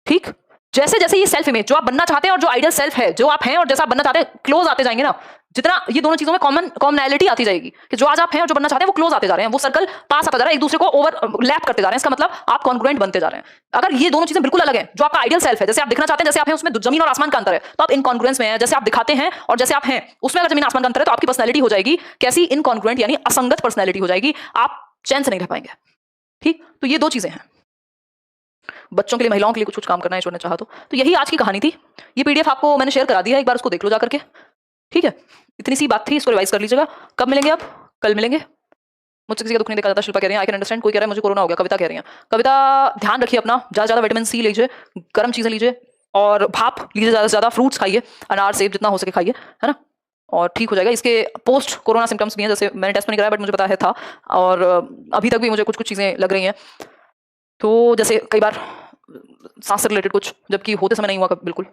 ठीक। जैसे जैसे ये सेल्फ इमेज जो आप बनना चाहते हैं और जो आइडियल सेल्फ है जो आप हैं और जैसा आप बनना चाहते हैं क्लोज आते जाएंगे ना, जितना ये दोनों चीजों में कॉमनैलिटी आती जाएगी कि जो आज आप हैं और जो बनना चाहते हैं वो क्लोज आते जा रहे हैं, वो सर्कल पास आता जा रहा है, एक दूसरे को ओवरलैप करते जा रहे हैं। इसका मतलब आप कॉन्ग्रुएंट बनते जा रहे हैं। अगर ये दोनों चीजें बिल्कुल अलग हैं, जो आपका आइडियल सेल्फ है, जैसे आप दिखना चाहते हैं, जैसे आप हैं, उसमें जमीन और आसमान का अंतर है, तो आप इनकॉन्ग्रुएंस में है। जैसे आप दिखाते हैं और जैसे आप हैं उसमें अगर जमीन आसमान का अंतर है, तो आपकी पर्सनैलिटी हो जाएगी कैसी, इनकॉन्ग्रुएंट यानी असंगत पर्सनैलिटी हो जाएगी। आप चैन से नहीं रह पाएंगे। ठीक। तो ये 2 चीजें हैं। बच्चों के लिए, महिलाओं के लिए कुछ कुछ काम करना है ईश्वर ने चाहा तो यही आज की कहानी थी। ये पीडीएफ आपको मैंने शेयर करा दिया है, एक बार उसको देख लो जाकर के। ठीक है। इतनी सी बात थी, इसको रिवाइज कर लीजिएगा। कब मिलेंगे आप? कल मिलेंगे। मुझसे किसी का दुख नहीं देखा जाता, शिल्पा कह रही है। I can understand. कोई कह रहा है मुझे कोरोना हो गया, कविता कह रही है। कविता ध्यान रखिए अपना, ज्यादा ज्यादा विटामिन सी लीजिए, गर्म चीजें लीजिए और भाप लीजिए, ज्यादा से ज्यादा फ्रूट्स खाइए, अनार सेब जितना हो सके खाइए, है ना, और ठीक हो जाएगा। इसके पोस्ट कोरोना सिम्टम्स भी हैं, जैसे मैंने टेस्ट नहीं कराया बट मुझे पता है था, और अभी तक भी मुझे कुछ कुछ चीजें लग रही हैं। तो जैसे कई बार सांस से रिलेटेड कुछ, जबकि होते समय नहीं हुआ कभी बिल्कुल।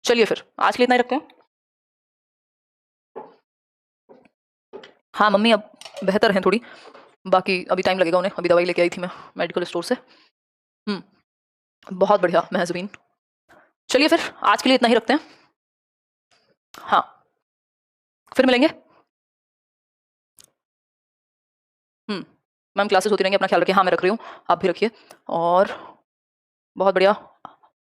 चलिए फिर आज के लिए इतना ही रखते हैं। हाँ मम्मी अब बेहतर हैं थोड़ी, बाकी अभी टाइम लगेगा उन्हें। अभी दवाई लेके आई थी मैं मेडिकल स्टोर से। बहुत बढ़िया महजबीन। चलिए फिर आज के लिए इतना ही रखते हैं। हाँ फिर मिलेंगे। मैम क्लासेस होती रहेंगी, अपना ख्याल रखिए। हाँ मैं रख रही हूँ, आप भी रखिए। और बहुत बढ़िया।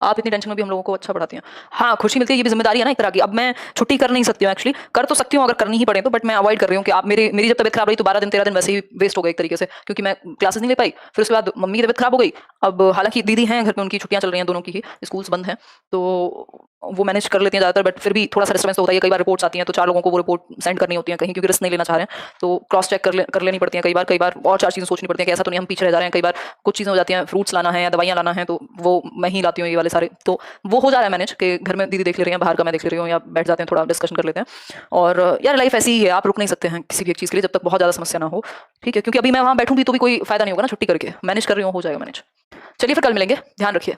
आप इतनी टेंशन में भी हम लोगों को अच्छा पढ़ाती हैं। हाँ, खुशी मिलती है, ये भी ज़िम्मेदारी है ना एक तरह की। अब मैं छुट्टी कर नहीं सकती हूँ एक्चुअली, कर तो सकती हूँ अगर करनी ही पड़े तो, बट मैं अवॉइड कर रही हूँ कि आप मेरी जब तबीयत खराब रही तो 12 दिन 13 दिन वैसे ही वेस्ट हो गए एक तरीके से, क्योंकि मैं क्लासेस नहीं ले पाई। फिर उसके बाद मम्मी की तबीयत खराब हो गई। अब हालाँकि दीदी हैं घर पे, उनकी छुट्टियाँ चल रही हैं दोनों की ही, स्कूल्स बंद हैं, तो वो मैनेज कर लेती हैं ज़्यादातर, बट फिर भी थोड़ा-सा डिस्टर्बेंस तो होता ही है। कई बार रिपोर्ट्स आती हैं तो 4 लोगों को वो रिपोर्ट सेंड करनी होती हैं कहीं, क्योंकि रिस्क नहीं लेना चाह रहे हैं, तो क्रॉस चेक कर लेनी पड़ती हैं कई बार और 4 चीज़ें सोचनी पड़ती हैं कि ऐसा तो नहीं हम पीछे रह जा रहे हैं। कई बार कुछ चीज़ें हो जाती हैं, फ्रूट्स लाना है या दवाइयाँ लाना है, तो वो मैं ही लाती हूँ ये वाले सारे। तो वो हो जा रहा है मैनेज कि घर में दीदी देख ले रही हैं, बाहर का मैं देख ले रही हूँ, या बैठ जाते हैं थोड़ा डिस्कशन कर लेते हैं। और यार लाइफ ऐसी ही है, आप रुक नहीं सकते हैं किसी भी एक चीज़ के लिए जब तक बहुत ज़्यादा समस्या ना हो। ठीक है? क्योंकि अभी मैं वहाँ बैठूँगी तो भी कोई फ़ायदा नहीं होगा ना छुट्टी करके। मैनेज कर रही हूँ, हो जाएगा मैनेज। चलिए फिर कल मिलेंगे, ध्यान रखिए।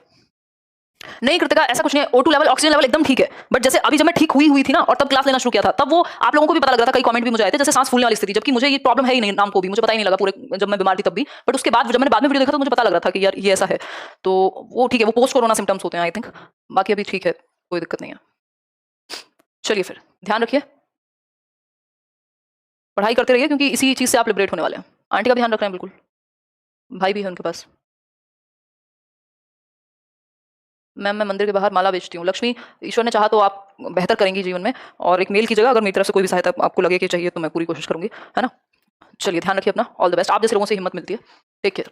नहीं कृतिका, ऐसा कुछ नहीं है, O2 लेवल, ऑक्सीजन लेवल एकदम ठीक है। बट जैसे अभी जब मैं ठीक हुई थी ना और तब क्लास लेना शुरू किया था, तब वो आप लोगों को भी पता लग रहा था, कई कमेंट भी मुझे आए थे जैसे सांस फूलने वाली स्थिति, जबकि मुझे ये प्रॉब्लम है ही नहीं, नाम को भी मुझे पता ही नहीं लगा पूरे जब मैं बीमार थी तब भी। बट उसके बाद जब मैंने बाद में वीडियो देखा तो मुझे पता लग रहा था कि यार ये ऐसा है। तो वो ठीक है, वो पोस्ट कोरोना सिम्टम्स होते हैं आई थिंक। बाकी अभी ठीक है, कोई दिक्कत नहीं है। चलिए फिर, ध्यान रखिए, पढ़ाई करते रहिए, क्योंकि इसी चीज़ से आप लिबरेट होने वाले हैं। आंटी का भी ध्यान रख रहे हैं बिल्कुल, भाई भी है उनके पास। मैम, मैं मंदिर के बाहर माला बेचती हूँ। लक्ष्मी, ईश्वर ने चाहा तो आप बेहतर करेंगी जीवन में, और एक मेल कीजिएगा अगर मेरी तरफ से कोई भी सहायता आपको लगे कि चाहिए तो मैं पूरी कोशिश करूँगी, है ना? चलिए ध्यान रखिए अपना, ऑल द बेस्ट। आप जैसे लोगों से हिम्मत मिलती है। Take care.